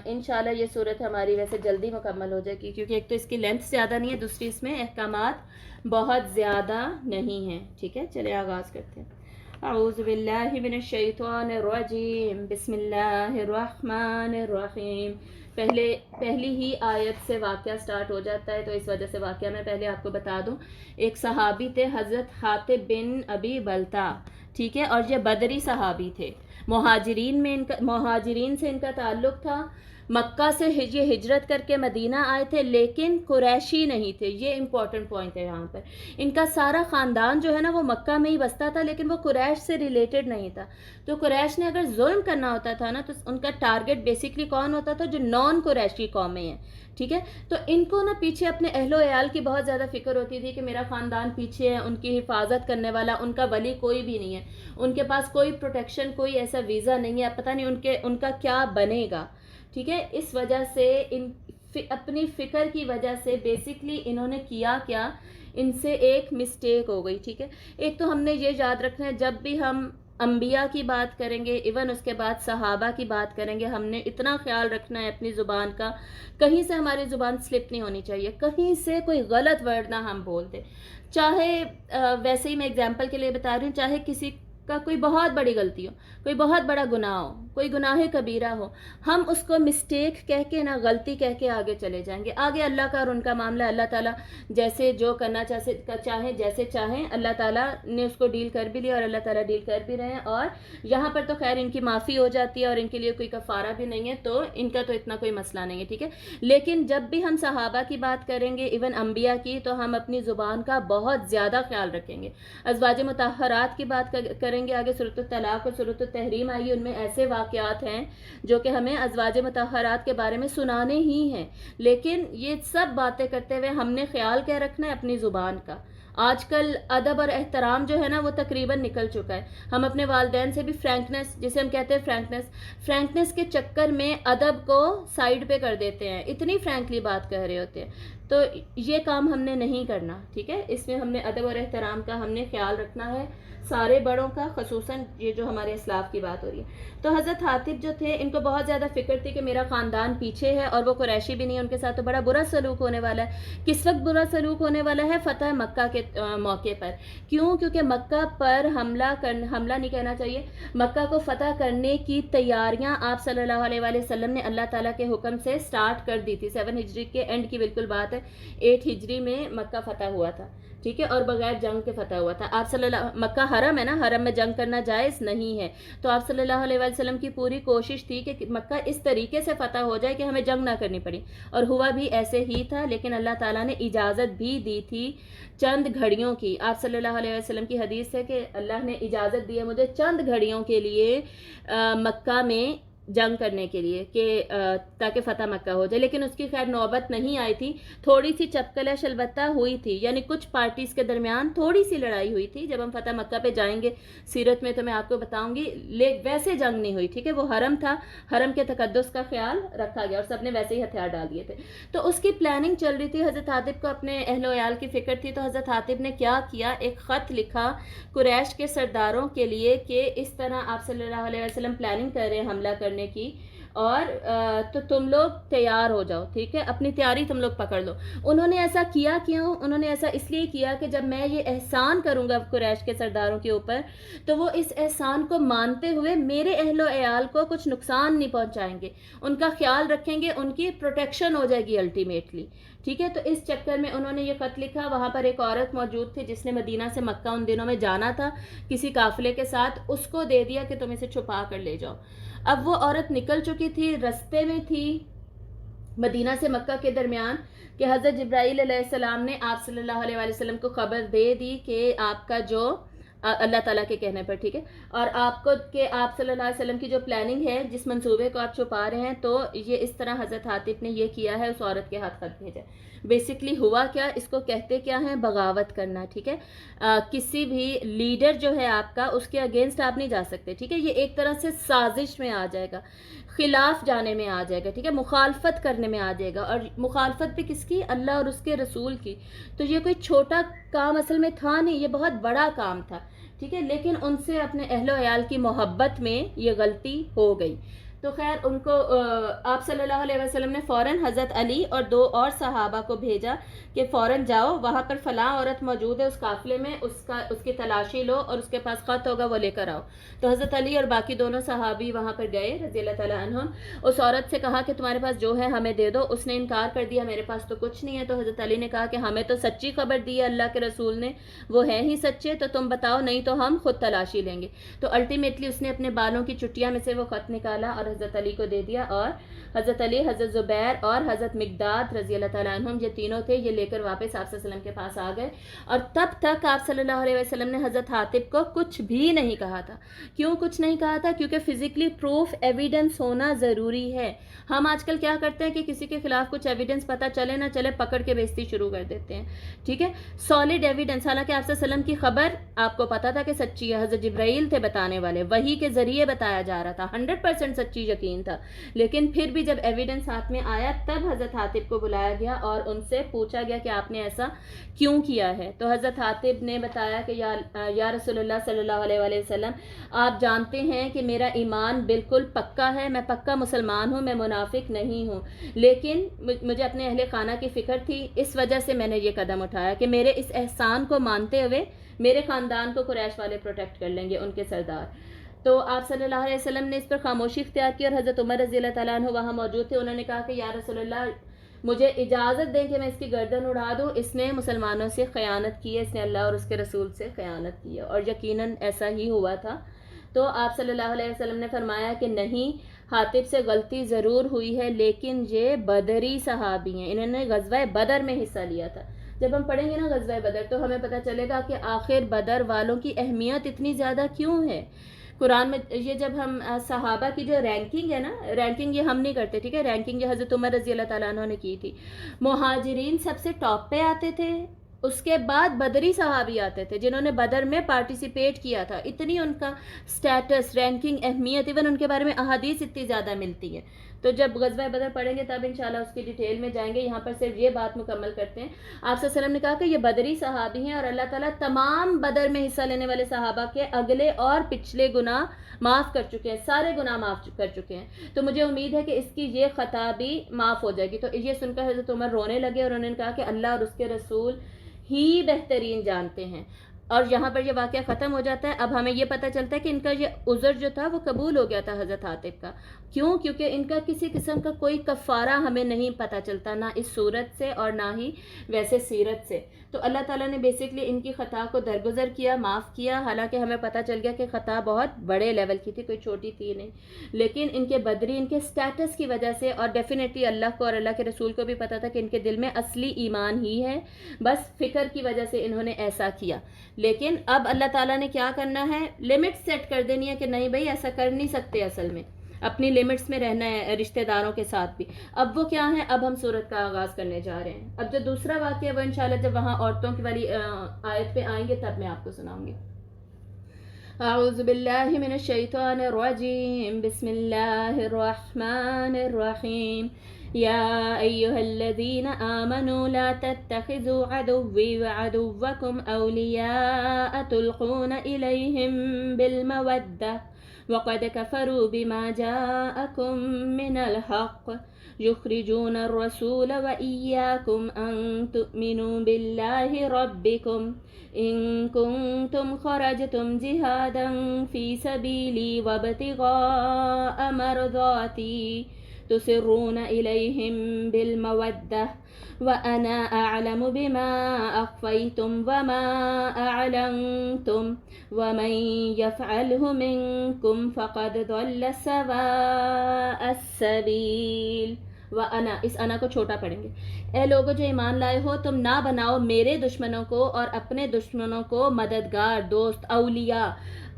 انشاءاللہ یہ صورت ہماری ویسے جلدی مکمل ہو جائے گی، کیونکہ ایک تو اس کی لینتھ زیادہ نہیں ہے، دوسری اس میں احکامات بہت زیادہ نہیں ہیں. ٹھیک ہے، چلیں آغاز کرتے ہیں. اعوذ باللہ من الشیطان الرجیم، بسم اللہ الرحمن الرحیم. پہلی ہی آیت سے واقعہ سٹارٹ ہو جاتا ہے، تو اس وجہ سے واقعہ میں پہلے آپ کو بتا دوں. ایک صحابی تھے حضرت حاطب بن ابی بلتع، ٹھیک ہے، اور یہ بدری صحابی تھے. مہاجرین سے ان کا تعلق تھا. مکہ سے یہ ہجرت کر کے مدینہ آئے تھے، لیکن قریشی نہیں تھے. یہ امپورٹنٹ پوائنٹ ہے یہاں پر. ان کا سارا خاندان جو ہے نا وہ مکہ میں ہی بستا تھا، لیکن وہ قریش سے ریلیٹڈ نہیں تھا. تو قریش نے اگر ظلم کرنا ہوتا تھا نا، تو ان کا ٹارگٹ بیسکلی کون ہوتا تھا؟ جو نان قریشی قومیں ہیں. ٹھیک ہے، تو ان کو نا پیچھے اپنے اہل و عیال کی بہت زیادہ فکر ہوتی تھی کہ میرا خاندان پیچھے ہے، ان کی حفاظت کرنے والا ان کا ولی کوئی بھی نہیں ہے، ان کے پاس کوئی پروٹیکشن، کوئی ایسا ویزا نہیں ہے، پتہ نہیں ان کا کیا بنے گا. ٹھیک ہے، اس وجہ سے اپنی فکر کی وجہ سے بیسکلی انہوں نے کیا کیا، ان سے ایک مسٹیک ہو گئی. ٹھیک ہے، ایک تو ہم نے یہ یاد رکھنا ہے جب بھی ہم انبیاء کی بات کریں گے، ایون اس کے بعد صحابہ کی بات کریں گے، ہم نے اتنا خیال رکھنا ہے اپنی زبان کا، کہیں سے ہماری زبان سلپ نہیں ہونی چاہیے، کہیں سے کوئی غلط ورڈ نہ ہم بول دیں. چاہے ویسے ہی میں اگزامپل کے لیے بتا رہی ہوں، چاہے کسی کا کوئی بہت بڑی غلطی ہو، کوئی بہت بڑا گناہ ہو، کوئی گناہ کبیرہ ہو، ہم اس کو مسٹیک کہہ کے نہ غلطی کہہ کے آگے چلے جائیں گے. آگے اللہ کا اور ان کا معاملہ، اللہ تعالیٰ جیسے جو کرنا چاہیں جیسے چاہیں، اللہ تعالیٰ نے اس کو ڈیل کر بھی لیا اور اللہ تعالیٰ ڈیل کر بھی رہے ہیں. اور یہاں پر تو خیر ان کی معافی ہو جاتی ہے اور ان کے لیے کوئی کفارہ بھی نہیں ہے، تو ان کا تو اتنا کوئی مسئلہ نہیں ہے. ٹھیک ہے، لیکن جب بھی ہم صحابہ کی بات کریں گے، ایون انبیاء کی، تو ہم اپنی زبان کا بہت زیادہ خیال رکھیں گے. ازواج مطہرات کی بات کریں گے، آگے سورۃ الطلاق اور سورۃ التحریم آئی، ان میں ایسے واقعات ہیں جو کہ ہمیں ازواج مطہرات کے بارے میں سنانے ہی ہیں. لیکن یہ سب باتیں کرتے ہوئے ہم نے خیال کیا رکھنا ہے اپنی زبان کا. آج کل ادب اور احترام جو ہے نا وہ تقریباً نکل چکا ہے. ہم اپنے والدین سے بھی فرینکنس، جسے ہم کہتے ہیں فرینکنس کے چکر میں ادب کو سائیڈ پہ کر دیتے ہیں، اتنی فرینکلی بات کہہ رہے ہوتے ہیں. تو یہ کام ہم نے نہیں کرنا. ٹھیک ہے، اس میں ہم نے ادب اور احترام کا ہم نے خیال رکھنا ہے، سارے بڑوں کا، خصوصاً یہ جو ہمارے اسلاف کی بات ہو رہی ہے. تو حضرت حاطب جو تھے، ان کو بہت زیادہ فکر تھی کہ میرا خاندان پیچھے ہے اور وہ قریشی بھی نہیں، ان کے ساتھ تو بڑا برا سلوک ہونے والا ہے. کس وقت برا سلوک ہونے والا ہے؟ فتح مکہ کے موقع پر. کیوں؟ کیونکہ مکہ پر حملہ نہیں کہنا چاہیے، مکہ کو فتح کرنے کی تیاریاں آپ صلی اللہ علیہ وآلہ وسلم نے اللہ تعالیٰ کے حکم سے سٹارٹ کر دی تھی. 7 ہجری کے اینڈ کی بالکل بات ہے، 8 ہجری میں مکہ فتح ہوا تھا. ٹھیک ہے، اور بغیر جنگ کے فتح ہوا تھا. آپ صلی اللہ، مکہ حرم ہے نا، حرم میں جنگ کرنا جائز نہیں ہے. تو آپ صلی اللہ علیہ وسلم کی پوری کوشش تھی کہ مکہ اس طریقے سے فتح ہو جائے کہ ہمیں جنگ نہ کرنی پڑی، اور ہوا بھی ایسے ہی تھا. لیکن اللہ تعالیٰ نے اجازت بھی دی تھی چند گھڑیوں کی. آپ صلی اللہ علیہ وسلم کی حدیث ہے کہ اللہ نے اجازت دی ہے مجھے چند گھڑیوں کے لیے مکہ میں جنگ کرنے کے لیے کہ تاکہ فتح مکہ ہو جائے، لیکن اس کی خیر نوبت نہیں آئی تھی. تھوڑی سی چپکلش البتہ ہوئی تھی، یعنی کچھ پارٹیز کے درمیان تھوڑی سی لڑائی ہوئی تھی. جب ہم فتح مکہ پہ جائیں گے سیرت میں تو میں آپ کو بتاؤں گی، ویسے جنگ نہیں ہوئی. ٹھیک ہے، وہ حرم تھا، حرم کے تقدس کا خیال رکھا گیا اور سب نے ویسے ہی ہتھیار ڈال دیے تھے. تو اس کی پلاننگ چل رہی تھی. حضرت حاطب کو اپنے اہل و عیال کی فکر تھی، تو حضرت حاطب نے کیا کیا، ایک خط لکھا قریش کے سرداروں کے لیے کہ اس طرح آپ صلی اللہ علیہ وسلم پلاننگ کر رہے ہیں حملہ کرنے کی، اور تو تم لوگ تیار ہو جاؤ. ٹھیک ہے، اپنی تیاری تم لوگ پکڑ لو. انہوں نے ایسا کیا کیوں؟ انہوں نے ایسا اس لیے کیا کہ جب میں یہ احسان کروں گا قریش کے سرداروں کے اوپر، تو وہ اس احسان کو مانتے ہوئے میرے اہل و عیال کو کچھ نقصان نہیں پہنچائیں گے، ان کا خیال رکھیں گے، ان کی پروٹیکشن ہو جائے گی الٹیمیٹلی. ٹھیک ہے، تو اس چکر میں انہوں نے یہ خط لکھا. وہاں پر ایک عورت موجود تھی جس نے مدینہ سے مکہ ان دنوں میں جانا تھا کسی قافلے کے ساتھ، اس کو دے دیا کہ تم اسے چھپا کر لے جاؤ. اب وہ عورت نکل چکی تھی، رستے میں تھی مدینہ سے مکہ کے درمیان، کہ حضرت جبرائیل علیہ السلام نے آپ صلی اللہ علیہ وسلم کو خبر دے دی کہ آپ کا جو اللہ تعالیٰ کے کہنے پر، ٹھیک ہے، اور آپ کو کہ آپ صلی اللہ علیہ وسلم کی جو پلاننگ ہے، جس منصوبے کو آپ چھپا رہے ہیں، تو یہ اس طرح حضرت حاطب نے یہ کیا ہے، اس عورت کے ہاتھ خط بھیجا. بیسکلی ہوا کیا، اس کو کہتے کیا ہیں، بغاوت کرنا. ٹھیک ہے، کسی بھی لیڈر جو ہے آپ کا، اس کے اگینسٹ آپ نہیں جا سکتے. ٹھیک ہے، یہ ایک طرح سے سازش میں آ جائے گا، خلاف جانے میں آ جائے گا. ٹھیک ہے، مخالفت کرنے میں آ جائے گا، اور مخالفت بھی کس کی، اللہ اور اس کے رسول کی. تو یہ کوئی چھوٹا کام اصل میں تھا نہیں، یہ بہت بڑا کام تھا. ٹھیک ہے، لیکن ان سے اپنے اہل و عیال کی محبت میں یہ غلطی ہو گئی. تو خیر ان کو آپ صلی اللہ علیہ وسلم نے فوراً حضرت علی اور 2 اور صحابہ کو بھیجا کہ فوراً جاؤ، وہاں پر فلاں عورت موجود ہے اس قافلے میں، اس کی تلاشی لو اور اس کے پاس خط ہوگا وہ لے کر آؤ. تو حضرت علی اور باقی دونوں صحابی وہاں پر گئے رضی اللہ تعالیٰ عنہم. اس عورت سے کہا کہ تمہارے پاس جو ہے ہمیں دے دو. اس نے انکار کر دیا، میرے پاس تو کچھ نہیں ہے. تو حضرت علی نے کہا کہ ہمیں تو سچی خبر دی ہے اللہ کے رسول نے، وہ ہیں ہی سچے، تو تم بتاؤ، نہیں تو ہم خود تلاشی لیں گے. تو الٹیمیٹلی اس نے اپنے بالوں کی چٹیاں میں سے وہ خط نکالا اور حضرت علی کو دے دیا. اور حضرت علی، حضرت زبیر اور حضرت مقداد رضی اللہ تعالیٰ عنہم، یہ تینوں تھے، یہ لے کر واپس آپ صلی اللہ علیہ وسلم کے پاس آ گئے. اور تب تک آپ صلی اللہ علیہ وسلم نے حضرت حاطب کو کچھ بھی نہیں کہا تھا. کیوں کچھ نہیں کہا تھا؟ کیونکہ فزیکلی پروف ایویڈنس ہونا ضروری ہے. ہم آج کل کیا کرتے ہیں کہ کسی کے خلاف کچھ ایویڈنس پتہ چلے نہ چلے، پکڑ کے بیزتی شروع کر دیتے ہیں. ٹھیک ہے، سالڈ ایویڈنس. حالانکہ آپ صلی اللہ علیہ وسلم کی خبر آپ کو پتا تھا کہ سچی ہے، حضرت جبرائیل تھے بتانے والے، وحی کے ذریعے بتایا جا رہا تھا، 100% سچی یقین تھا. لیکن پھر بھی جب ایویڈنس ہاتھ میں آیا تب حضرت حاطب کو بلایا گیا اور ان سے پوچھا گیا کہ آپ نے ایسا کیوں کیا ہے. تو حضرت حاطب نے بتایا کہ یا رسول اللہ صلی اللہ علیہ وآلہ وسلم، آپ جانتے ہیں کہ میرا ایمان بالکل پکا ہے، میں پکا مسلمان ہوں، میں منافق نہیں ہوں، لیکن مجھے اپنے اہل خانہ کی فکر تھی، اس وجہ سے میں نے یہ قدم اٹھایا کہ میرے اس احسان کو مانتے ہوئے میرے خاندان کو قریش والے پروٹیکٹ کر لیں گے، ان کے سردار. تو آپ صلی اللہ علیہ وسلم نے اس پر خاموشی اختیار کی. اور حضرت عمر رضی اللہ تعالیٰ عنہ وہاں موجود تھے. انہوں نے کہا کہ یا رسول اللہ، مجھے اجازت دیں کہ میں اس کی گردن اڑا دوں، اس نے مسلمانوں سے خیانت کی ہے، اس نے اللہ اور اس کے رسول سے خیانت کی ہے. اور یقیناً ایسا ہی ہوا تھا. تو آپ صلی اللہ علیہ وسلم نے فرمایا کہ نہیں، حاطب سے غلطی ضرور ہوئی ہے، لیکن یہ بدری صحابی ہیں، انہوں نے غزوہ بدر میں حصہ لیا تھا. جب ہم پڑھیں گے نا غزوہ بدر تو ہمیں پتہ چلے گا کہ آخر بدر والوں کی اہمیت اتنی زیادہ کیوں ہے. قرآن میں یہ جب ہم صحابہ کی جو رینکنگ ہے نا، رینکنگ یہ ہم نہیں کرتے، ٹھیک ہے، رینکنگ یہ حضرت عمر رضی اللہ تعالیٰ عنہ نے کی تھی. مہاجرین سب سے ٹاپ پہ آتے تھے، اس کے بعد بدری صحابی آتے تھے جنہوں نے بدر میں پارٹیسپیٹ کیا تھا. اتنی ان کا سٹیٹس، رینکنگ، اہمیت، ایون ان کے بارے میں احادیث اتنی زیادہ ملتی ہے. تو جب غزوہ بدر پڑھیں گے تب انشاءاللہ اس کی ڈیٹیل میں جائیں گے. یہاں پر صرف یہ بات مکمل کرتے ہیں. آپ صلی اللہ علیہ وسلم نے کہا کہ یہ بدری صحابی ہیں اور اللہ تعالیٰ تمام بدر میں حصہ لینے والے صحابہ کے اگلے اور پچھلے گناہ معاف کر چکے ہیں، سارے گناہ معاف کر چکے ہیں. تو مجھے امید ہے کہ اس کی یہ خطا بھی معاف ہو جائے گی. تو یہ سن کر حضرت عمر رونے لگے اور انہوں نے کہا کہ اللہ اور اس کے رسول ہی بہترین جانتے ہیں. اور یہاں پر یہ واقعہ ختم ہو جاتا ہے. اب ہمیں یہ پتہ چلتا ہے کہ ان کا یہ عذر جو تھا وہ قبول ہو گیا تھا حضرت حاطب کا. کیوں؟ کیونکہ ان کا کسی قسم کا کوئی کفارہ ہمیں نہیں پتہ چلتا، نہ اس صورت سے اور نہ ہی ویسے سیرت سے. تو اللہ تعالیٰ نے بیسکلی ان کی خطا کو درگزر کیا، معاف کیا. حالانکہ ہمیں پتہ چل گیا کہ خطا بہت بڑے لیول کی تھی، کوئی چھوٹی تھی نہیں. لیکن ان کے بدری، ان کے سٹیٹس کی وجہ سے، اور ڈیفینیٹلی اللہ کو اور اللہ کے رسول کو بھی پتہ تھا کہ ان کے دل میں اصلی ایمان ہی ہے، بس فکر کی وجہ سے انہوں نے ایسا کیا. لیکن اب اللہ تعالیٰ نے کیا کرنا ہے، لمٹ سیٹ کر دینی ہے کہ نہیں بھائی ایسا کر نہیں سکتے. اصل میں اپنی لمٹس میں رہنا ہے رشتہ داروں کے ساتھ بھی. اب وہ کیا ہیں؟ اب ہم سورت کا آغاز کرنے جا رہے ہیں. اب جو دوسرا واقعہ وہ انشاءاللہ جب وہاں عورتوں کی والی آیت پہ آئیں گے تب میں آپ کو سناؤں گی. اعوذ باللہ من الشیطان الرجیم بسم اللہ الرحمن الرحیم یا ایہا الذین آمنوا لا تتخذوا عدوی وعدوکم اولیاء تلقون الیہم بالمودہ وقد كفروا بما جاءكم من الحق يخرجون الرسول وإياكم أن تؤمنوا بالله ربكم إن كنتم خرجتم جهادا في سبيلي وابتغاء مرضاتي تسرون إليهم بالمودة وأنا أعلم بما أخفيتم وما أعلنتم ومن يفعله منكم فقد ضل سواء السبيل. وَأَنَا، اس انا کو چھوٹا پڑھیں گے. اے لوگو جو ایمان لائے ہو، تم نہ بناؤ میرے دشمنوں کو اور اپنے دشمنوں کو مددگار، دوست، اولیاء.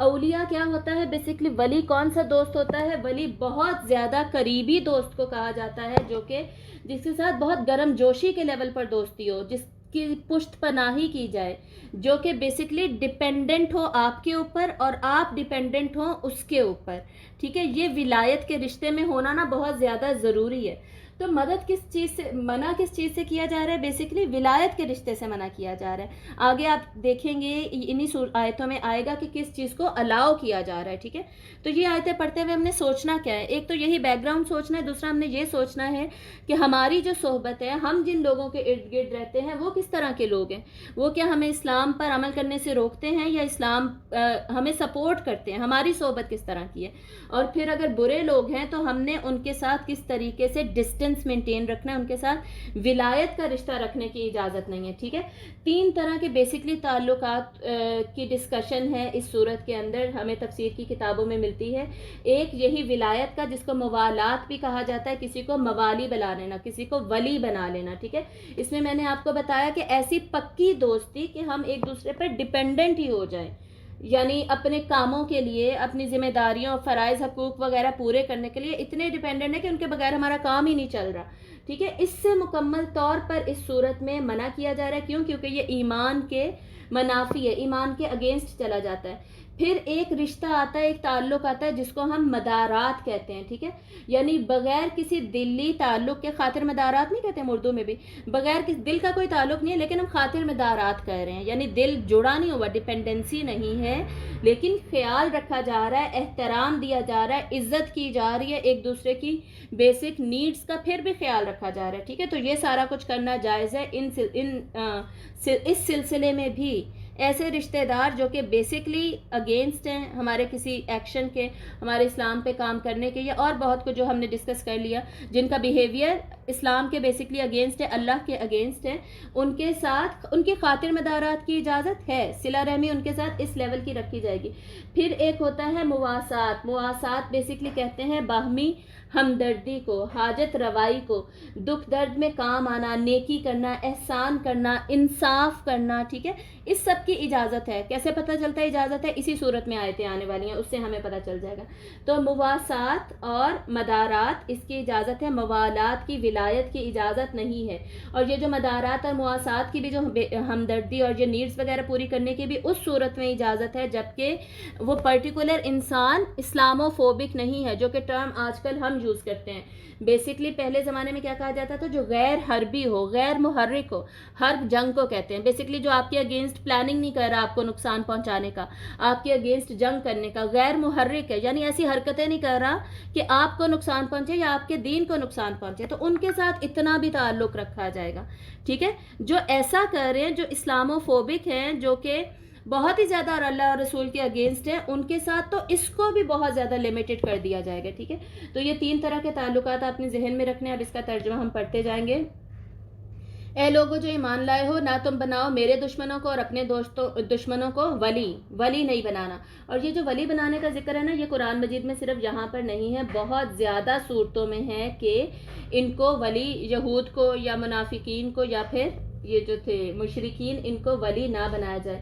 اولیاء کیا ہوتا ہے؟ بیسکلی ولی کون سا دوست ہوتا ہے؟ ولی بہت زیادہ قریبی دوست کو کہا جاتا ہے، جو کہ جس کے ساتھ بہت گرم جوشی کے لیول پر دوستی ہو، جس کی پشت پناہی کی جائے، جو کہ بیسکلی ڈیپینڈنٹ ہو آپ کے اوپر اور آپ ڈیپینڈنٹ ہوں اس کے اوپر. ٹھیک ہے، یہ ولایت کے رشتے میں ہونا نا بہت زیادہ ضروری ہے. تو مدد کس چیز سے، منع کس چیز سے کیا جا رہا ہے؟ بیسکلی ولایت کے رشتے سے منع کیا جا رہا ہے. آگے آپ دیکھیں گے انہی آیتوں میں آئے گا کہ کس چیز کو الاؤ کیا جا رہا ہے. ٹھیک ہے، تو یہ آیتیں پڑھتے ہوئے ہم نے سوچنا کیا ہے؟ ایک تو یہی بیک گراؤنڈ سوچنا ہے، دوسرا ہم نے یہ سوچنا ہے کہ ہماری جو صحبت ہے، ہم جن لوگوں کے ارد گرد رہتے ہیں وہ کس طرح کے لوگ ہیں. وہ کیا ہمیں اسلام پر عمل کرنے سے روکتے ہیں یا اسلام ہمیں سپورٹ کرتے ہیں؟ ہماری صحبت کس طرح کی ہے؟ اور پھر اگر برے لوگ ہیں تو ہم نے ان کے ساتھ کس طریقے سے ڈسٹینس مینٹین رکھنا ہے، ان کے ساتھ ولایت کا رشتہ رکھنے کی اجازت نہیں ہے. ٹھیک ہے، 3 طرح کے بیسکلی تعلقات کی ڈسکشن ہے اس صورت کے اندر، ہمیں تفسیر کی کتابوں میں ملتی ہے. ایک یہی ولایت کا، جس کو موالات بھی کہا جاتا ہے، کسی کو موالی بنا لینا، کسی کو ولی بنا لینا. ٹھیک ہے، اس میں نے آپ کو بتایا کہ ایسی پکی دوستی کہ ہم ایک دوسرے پر ڈیپینڈنٹ ہی ہو جائیں، یعنی اپنے کاموں کے لیے، اپنی ذمہ داریوں، فرائض، حقوق وغیرہ پورے کرنے کے لیے اتنے ڈیپینڈنٹ ہے کہ ان کے بغیر ہمارا کام ہی نہیں چل رہا. ٹھیک ہے، اس سے مکمل طور پر اس صورت میں منع کیا جا رہا ہے. کیوں؟ کیونکہ یہ ایمان کے منافی ہے، ایمان کے اگینسٹ چلا جاتا ہے. پھر ایک رشتہ آتا ہے، ایک تعلق آتا ہے جس کو ہم مدارات کہتے ہیں. ٹھیک ہے، یعنی بغیر کسی دلی تعلق کے، خاطر مدارات نہیں کہتے ہیں اردو میں بھی، بغیر کسی دل کا کوئی تعلق نہیں ہے لیکن ہم خاطر مدارات کہہ رہے ہیں، یعنی دل جڑا نہیں ہوا، ڈیپینڈنسی نہیں ہے، لیکن خیال رکھا جا رہا ہے، احترام دیا جا رہا ہے، عزت کی جا رہی ہے، ایک دوسرے کی بیسک نیڈز کا پھر بھی خیال رکھا جا رہا ہے. ٹھیک ہے، تو یہ سارا کچھ کرنا جائز ہے. اس سلسلے میں بھی ایسے رشتہ دار جو کہ بیسکلی اگینسٹ ہیں ہمارے کسی ایکشن کے، ہمارے اسلام پہ کام کرنے کے، یا اور بہت کچھ جو ہم نے ڈسکس کر لیا، جن کا بیہیویئر اسلام کے بیسکلی اگینسٹ ہے، اللہ کے اگینسٹ ہے، ان کے ساتھ ان کی خاطر مدارات کی اجازت ہے، صلہ رحمی ان کے ساتھ اس لیول کی رکھی جائے گی. پھر ایک ہوتا ہے مواسات. مواسات بیسکلی کہتے ہیں باہمی ہمدردی کو، حاجت روائی کو، دکھ درد میں کام آنا، نیکی کرنا، احسان کرنا، انصاف کرنا. ٹھیک ہے، اس سب کی اجازت ہے. کیسے پتہ چلتا ہے اجازت ہے؟ اسی صورت میں آیتیں آنے والی ہیں، اس سے ہمیں پتہ چل جائے گا. تو مواسات اور مدارات اس کی اجازت ہے، موالات کی، ولایت کی اجازت نہیں ہے. اور یہ جو مدارات اور مواسات کی بھی جو ہمدردی اور یہ نیڈز وغیرہ پوری کرنے کی بھی اس صورت میں اجازت ہے جبکہ وہ پرٹیکولر انسان اسلامو فوبک نہیں ہے، جو کہ ٹرم آج کل ہم یوز کرتے ہیں. بیسکلی پہلے زمانے میں کیا کہا جاتا تھا؟ جو غیر حربی ہو، غیر محرک ہو. حرب جنگ کو کہتے ہیں، بیسکلی جو آپ کے اگینسٹ پلاننگ نہیں کر رہا آپ کو نقصان پہنچانے کا، آپ کے اگینسٹ جنگ کرنے کا. غیر محرک ہے یعنی ایسی حرکتیں نہیں کر رہا کہ آپ کو نقصان پہنچے یا آپ کے دین کو نقصان پہنچے، تو ان کے ساتھ اتنا بھی تعلق رکھا جائے گا. ٹھیک ہے، جو ایسا کر رہے ہیں، جو اسلامو فوبک ہیں، جو کہ بہت ہی زیادہ اور اللہ اور رسول کے اگینسٹ ہیں، ان کے ساتھ تو اس کو بھی بہت زیادہ لمیٹڈ کر دیا جائے گا. ٹھیک ہے، تو یہ 3 طرح کے تعلقات آپ اپنے ذہن میں رکھنے ہیں. اب اس کا ترجمہ ہم پڑھتے جائیں گے. اے لوگو جو ایمان لائے ہو، نہ تم بناؤ میرے دشمنوں کو اور اپنے دشمنوں کو ولی نہیں بنانا. اور یہ جو ولی بنانے کا ذکر ہے نا، یہ قرآن مجید میں صرف یہاں پر نہیں ہے، بہت زیادہ صورتوں میں ہے کہ ان کو ولی، یہود کو یا منافقین کو یا پھر یہ جو تھے مشرکین، ان کو ولی نہ بنایا جائے.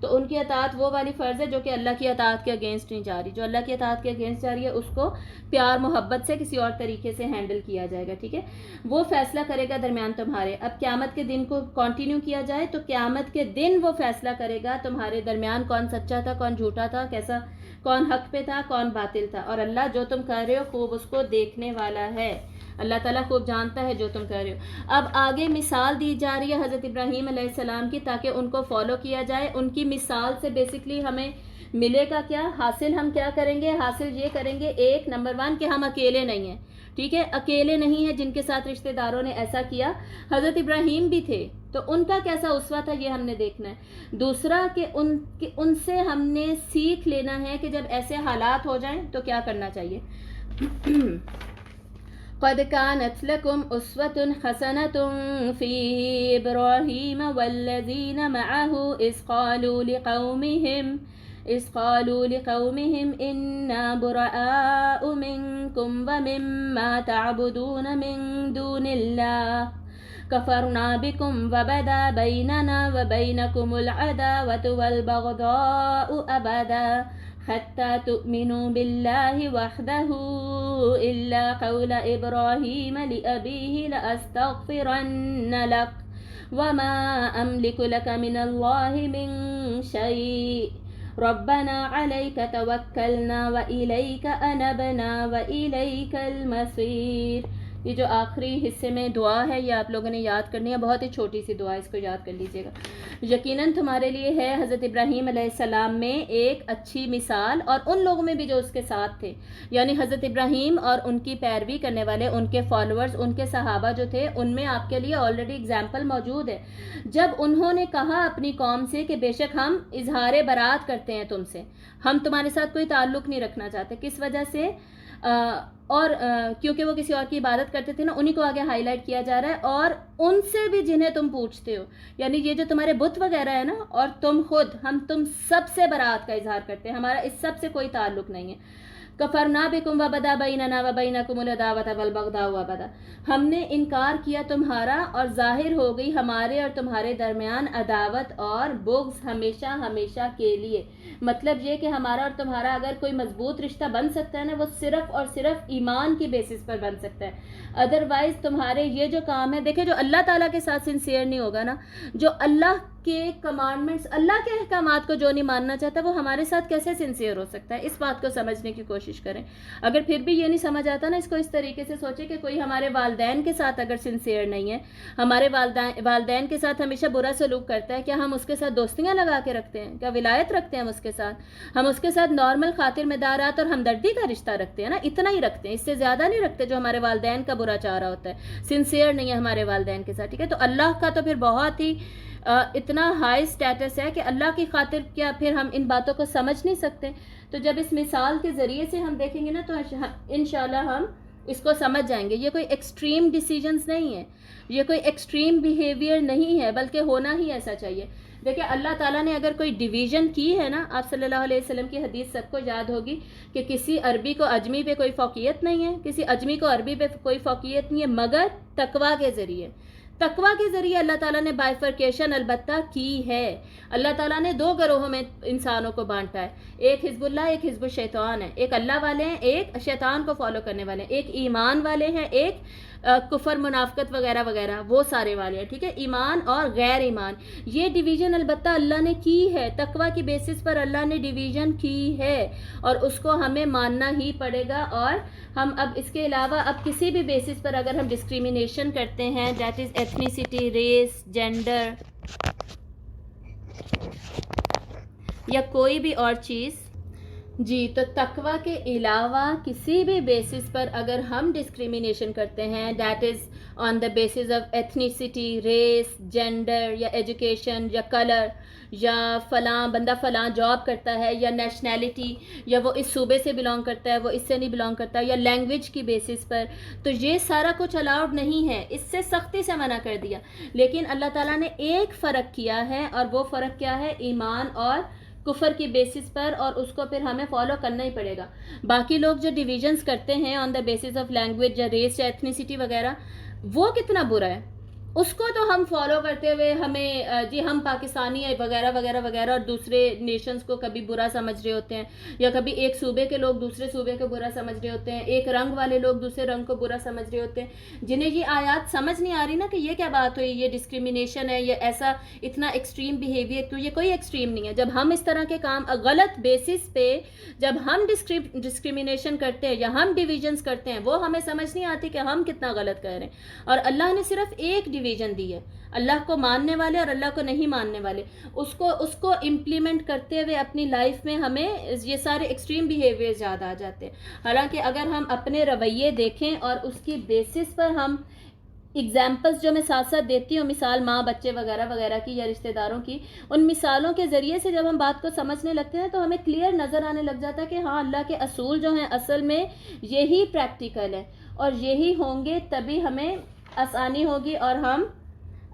تو ان کی اطاعت وہ والی فرض ہے جو کہ اللہ کی اطاعت کے اگینسٹ نہیں جا رہی. جو اللہ کی اطاعت کے اگینسٹ جا رہی ہے اس کو پیار محبت سے کسی اور طریقے سے ہینڈل کیا جائے گا. ٹھیک ہے, وہ فیصلہ کرے گا درمیان تمہارے. اب قیامت کے دن کو کنٹینیو کیا جائے تو قیامت کے دن وہ فیصلہ کرے گا تمہارے درمیان کون سچا تھا, کون جھوٹا تھا, کیسا, کون حق پہ تھا, کون باطل تھا. اور اللہ جو تم کر رہے ہو خوب اس کو دیکھنے والا ہے. اللہ تعالیٰ خوب جانتا ہے جو تم کر رہے ہو. اب آگے مثال دی جا رہی ہے حضرت ابراہیم علیہ السلام کی, تاکہ ان کو فالو کیا جائے. ان کی مثال سے بیسکلی ہمیں ملے گا کیا حاصل, ہم کیا کریں گے, حاصل یہ کریں گے, ایک نمبر 1 کہ ہم اکیلے نہیں ہیں. ٹھیک ہے, اکیلے نہیں ہیں جن کے ساتھ رشتہ داروں نے ایسا کیا. حضرت ابراہیم بھی تھے تو ان کا کیسا اسوہ تھا یہ ہم نے دیکھنا ہے. دوسرا کہ ان سے ہم نے سیکھ لینا ہے کہ جب ایسے حالات ہو جائیں تو کیا کرنا چاہیے. قد كانت لكم أسوة حسنة في إبراهيم والذين معه إذ قالوا لقومهم إنا براء منكم ومما تعبدون من دون الله كفرنا بكم وبدا بيننا وبينكم العداوة والبغضاء أبدا حتى تؤمنوا بالله وحده إلا قول إبراهيم لأبيه لأستغفرن لك وما أملك لك من الله من شيء ربنا عليك توكلنا وإليك أنبنا وإليك المصير. یہ جو آخری حصے میں دعا ہے یہ آپ لوگوں نے یاد کرنی ہے, بہت ہی چھوٹی سی دعا, اس کو یاد کر لیجئے گا. یقیناً تمہارے لیے ہے حضرت ابراہیم علیہ السلام میں ایک اچھی مثال, اور ان لوگوں میں بھی جو اس کے ساتھ تھے, یعنی حضرت ابراہیم اور ان کی پیروی کرنے والے, ان کے فالوورز, ان کے صحابہ جو تھے, ان میں آپ کے لیے آلریڈی اگزامپل موجود ہے. جب انہوں نے کہا اپنی قوم سے کہ بے شک ہم اظہار برات کرتے ہیں تم سے, ہم تمہارے ساتھ کوئی تعلق نہیں رکھنا چاہتے. کس وجہ سے, اور کیونکہ وہ کسی اور کی عبادت کرتے تھے نا, انہی کو آگے ہائی لائٹ کیا جا رہا ہے. اور ان سے بھی جنہیں تم پوچھتے ہو, یعنی یہ جو تمہارے بت وغیرہ ہے نا, اور تم خود, ہم تم سب سے برات کا اظہار کرتے ہیں, ہمارا اس سب سے کوئی تعلق نہیں ہے. کفرنا بکم وبدا بیننا وبینکم العداوۃ والبغضاء ابدا, ہم نے انکار کیا تمہارا اور ظاہر ہو گئی ہمارے اور تمہارے درمیان عداوت اور بغض ہمیشہ ہمیشہ کے لیے. مطلب یہ کہ ہمارا اور تمہارا اگر کوئی مضبوط رشتہ بن سکتا ہے نا, وہ صرف اور صرف ایمان کی بیسس پر بن سکتا ہے. ادروائز تمہارے یہ جو کام ہے, دیکھیں جو اللہ تعالیٰ کے ساتھ سنسیئر نہیں ہوگا نا, جو اللہ کے کمانڈمنٹس, اللہ کے احکامات کو جو نہیں ماننا چاہتا, وہ ہمارے ساتھ کیسے سنسیئر ہو سکتا ہے. اس بات کو سمجھنے کی کوشش کریں. اگر پھر بھی یہ نہیں سمجھ آتا نا, اس کو اس طریقے سے سوچیں کہ کوئی ہمارے والدین کے ساتھ اگر سنسیئر نہیں ہے, ہمارے والدین کے ساتھ ہمیشہ برا سلوک کرتا ہے, کیا ہم اس کے ساتھ دوستیاں لگا کے رکھتے ہیں, کیا ولایت رکھتے ہیں ہم اس کے ساتھ, ہم اس کے ساتھ نارمل خاطر مدارات اور ہمدردی کا رشتہ رکھتے ہیں نا, اتنا ہی رکھتے ہیں, اس سے زیادہ نہیں رکھتے جو ہمارے والدین کا برا چاہ رہا ہوتا ہے, سنسیئر نہیں ہے ہمارے والدین کے ساتھ. ٹھیک ہے, تو اللہ کا تو پھر بہت ہی اتنا ہائی سٹیٹس ہے کہ اللہ کی خاطر کیا پھر ہم ان باتوں کو سمجھ نہیں سکتے. تو جب اس مثال کے ذریعے سے ہم دیکھیں گے نا, تو انشاءاللہ ہم اس کو سمجھ جائیں گے. یہ کوئی ایکسٹریم ڈیسیجنز نہیں ہے, یہ کوئی ایکسٹریم بیہیویئر نہیں ہے, بلکہ ہونا ہی ایسا چاہیے. دیکھیں اللہ تعالیٰ نے اگر کوئی ڈیویژن کی ہے نا, آپ صلی اللہ علیہ وسلم کی حدیث سب کو یاد ہوگی کہ کسی عربی کو اجمی پہ کوئی فوقیت نہیں ہے, کسی اجمی کو عربی پہ کوئی فوقیت نہیں ہے, مگر تقویٰ کے ذریعے. تقویٰ کے ذریعے اللہ تعالیٰ نے بائیفرکیشن البتہ کی ہے. اللہ تعالیٰ نے 2 گروہوں میں انسانوں کو بانٹا ہے, ایک حزب اللہ, ایک حزب الشیطان ہے. ایک اللہ والے ہیں, ایک شیطان کو فالو کرنے والے ہیں. ایک ایمان والے ہیں, ایک کفر منافقت وغیرہ وغیرہ وہ سارے والے ہیں. ٹھیک ہے, ایمان اور غیر ایمان, یہ ڈویژن البتہ اللہ نے کی ہے. تقویٰ کی بیسس پر اللہ نے ڈویژن کی ہے, اور اس کو ہمیں ماننا ہی پڑے گا. اور ہم اب اس کے علاوہ اب کسی بھی بیسس پر اگر ہم ڈسکریمنیشن کرتے ہیں, that is ethnicity, race, gender یا کوئی بھی اور چیز, جی, تو تقویٰ کے علاوہ کسی بھی بیسس پر اگر ہم ڈسکریمنیشن کرتے ہیں, that is on the basis of ethnicity, race, gender یا ایجوکیشن یا کلر, یا فلاں بندہ فلاں جاب کرتا ہے, یا نیشنلٹی, یا وہ اس صوبے سے بلانگ کرتا ہے, وہ اس سے نہیں بلانگ کرتا, یا لینگویج کی بیسس پر, تو یہ سارا کچھ الاؤڈ نہیں ہے, اس سے سختی سے منع کر دیا. لیکن اللہ تعالیٰ نے ایک فرق کیا ہے, اور وہ فرق کیا ہے, ایمان اور کفر کی بیسس پر, اور اس کو پھر ہمیں فالو کرنا ہی پڑے گا. باقی لوگ جو ڈویژنز کرتے ہیں آن دا بیسس آف لینگویج یا ریس یا ایتھنیسٹی وغیرہ, وہ کتنا برا ہے, اس کو تو ہم فالو کرتے ہوئے ہمیں جی ہم پاکستانی ہیں وغیرہ وغیرہ وغیرہ، اور دوسرے نیشنز کو کبھی برا سمجھ رہے ہوتے ہیں، یا کبھی ایک صوبے کے لوگ دوسرے صوبے کو برا سمجھ رہے ہوتے ہیں، ایک رنگ والے لوگ دوسرے رنگ کو برا سمجھ رہے ہوتے ہیں، جنہیں یہ آیات سمجھ نہیں آ رہی نا کہ یہ کیا بات ہوئی، یہ ڈسکریمنیشن ہے، یہ ایسا اتنا ایکسٹریم بیہیویئر، تو یہ کوئی ایکسٹریم نہیں ہے. جب ہم اس طرح کے کام غلط بیسس پہ جب ہم ڈسکریمنیشن کرتے ہیں یا ہم ڈویژنز کرتے ہیں، وہ ہمیں سمجھ نہیں آتی کہ ہم کتنا غلط کر رہے ہیں. اور اللہ نے صرف ایک ڈویژن دی ہے، اللہ کو ماننے والے اور اللہ کو نہیں ماننے والے. اس کو امپلیمنٹ کرتے ہوئے اپنی لائف میں ہمیں یہ سارے ایکسٹریم بیہیویئر یاد آ جاتے ہیں. حالانکہ اگر ہم اپنے رویے دیکھیں اور اس کی بیسس پر ہم ایگزامپلس جو میں ساتھ ساتھ دیتی ہوں، مثال ماں بچے وغیرہ وغیرہ کی یا رشتہ داروں کی، ان مثالوں کے ذریعے سے جب ہم بات کو سمجھنے لگتے ہیں تو ہمیں کلیئر نظر آنے لگ جاتا ہے کہ ہاں اللہ کے اصول جو ہیں اصل میں یہی پریکٹیکل ہے، اور یہی ہوں گے تبھی ہمیں آسانی ہوگی اور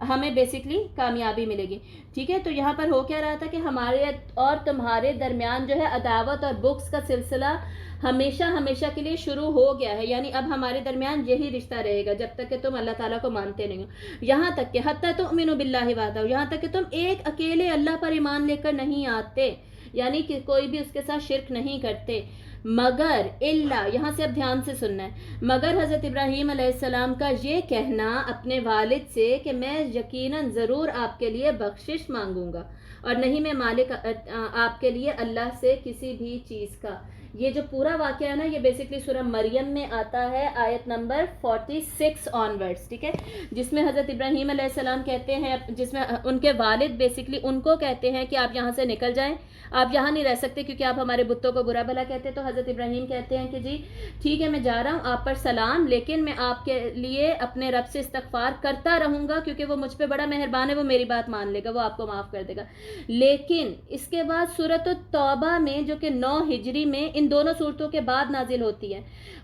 ہمیں بیسکلی کامیابی ملے گی. ٹھیک ہے، تو یہاں پر ہو کیا رہا تھا کہ ہمارے اور تمہارے درمیان جو ہے عداوت اور بغض کا سلسلہ ہمیشہ ہمیشہ کے لیے شروع ہو گیا ہے. یعنی اب ہمارے درمیان یہی رشتہ رہے گا جب تک کہ تم اللہ تعالیٰ کو مانتے نہیں ہو، یہاں تک کہ حتیٰ تؤمنوا باللہ وحدہ، یہاں تک کہ تم ایک اکیلے اللہ پر ایمان لے کر نہیں آتے، یعنی کہ کوئی بھی اس کے ساتھ شرک نہیں کرتے. مگر اللہ، یہاں سے اب دھیان سے سننا ہے، مگر حضرت ابراہیم علیہ السلام کا یہ کہنا اپنے والد سے کہ میں یقیناً ضرور آپ کے لیے بخشش مانگوں گا اور نہیں میں مالک آپ کے لیے اللہ سے کسی بھی چیز کا. یہ جو پورا واقعہ ہے نا، یہ بیسکلی سورہ مریم میں آتا ہے آیت نمبر 46 آنورڈز. ٹھیک ہے، جس میں حضرت ابراہیم علیہ السلام کہتے ہیں، جس میں ان کے والد بیسکلی ان کو کہتے ہیں کہ آپ یہاں سے نکل جائیں، آپ یہاں نہیں رہ سکتے کیونکہ آپ ہمارے بتوں کو برا بھلا کہتے. تو حضرت ابراہیم کہتے ہیں کہ جی ٹھیک ہے میں جا رہا ہوں، آپ پر سلام، لیکن میں آپ کے لیے اپنے رب سے استغفار کرتا رہوں گا کیونکہ وہ مجھ پہ بڑا مہربان ہے، وہ میری بات مان لے گا، وہ آپ کو معاف کر دے گا. لیکن اس کے بعد سورۃ التوبہ میں جو کہ 9 ہجری میں ان دونوں صورتوں کے بعد نازل ہوتی ہے،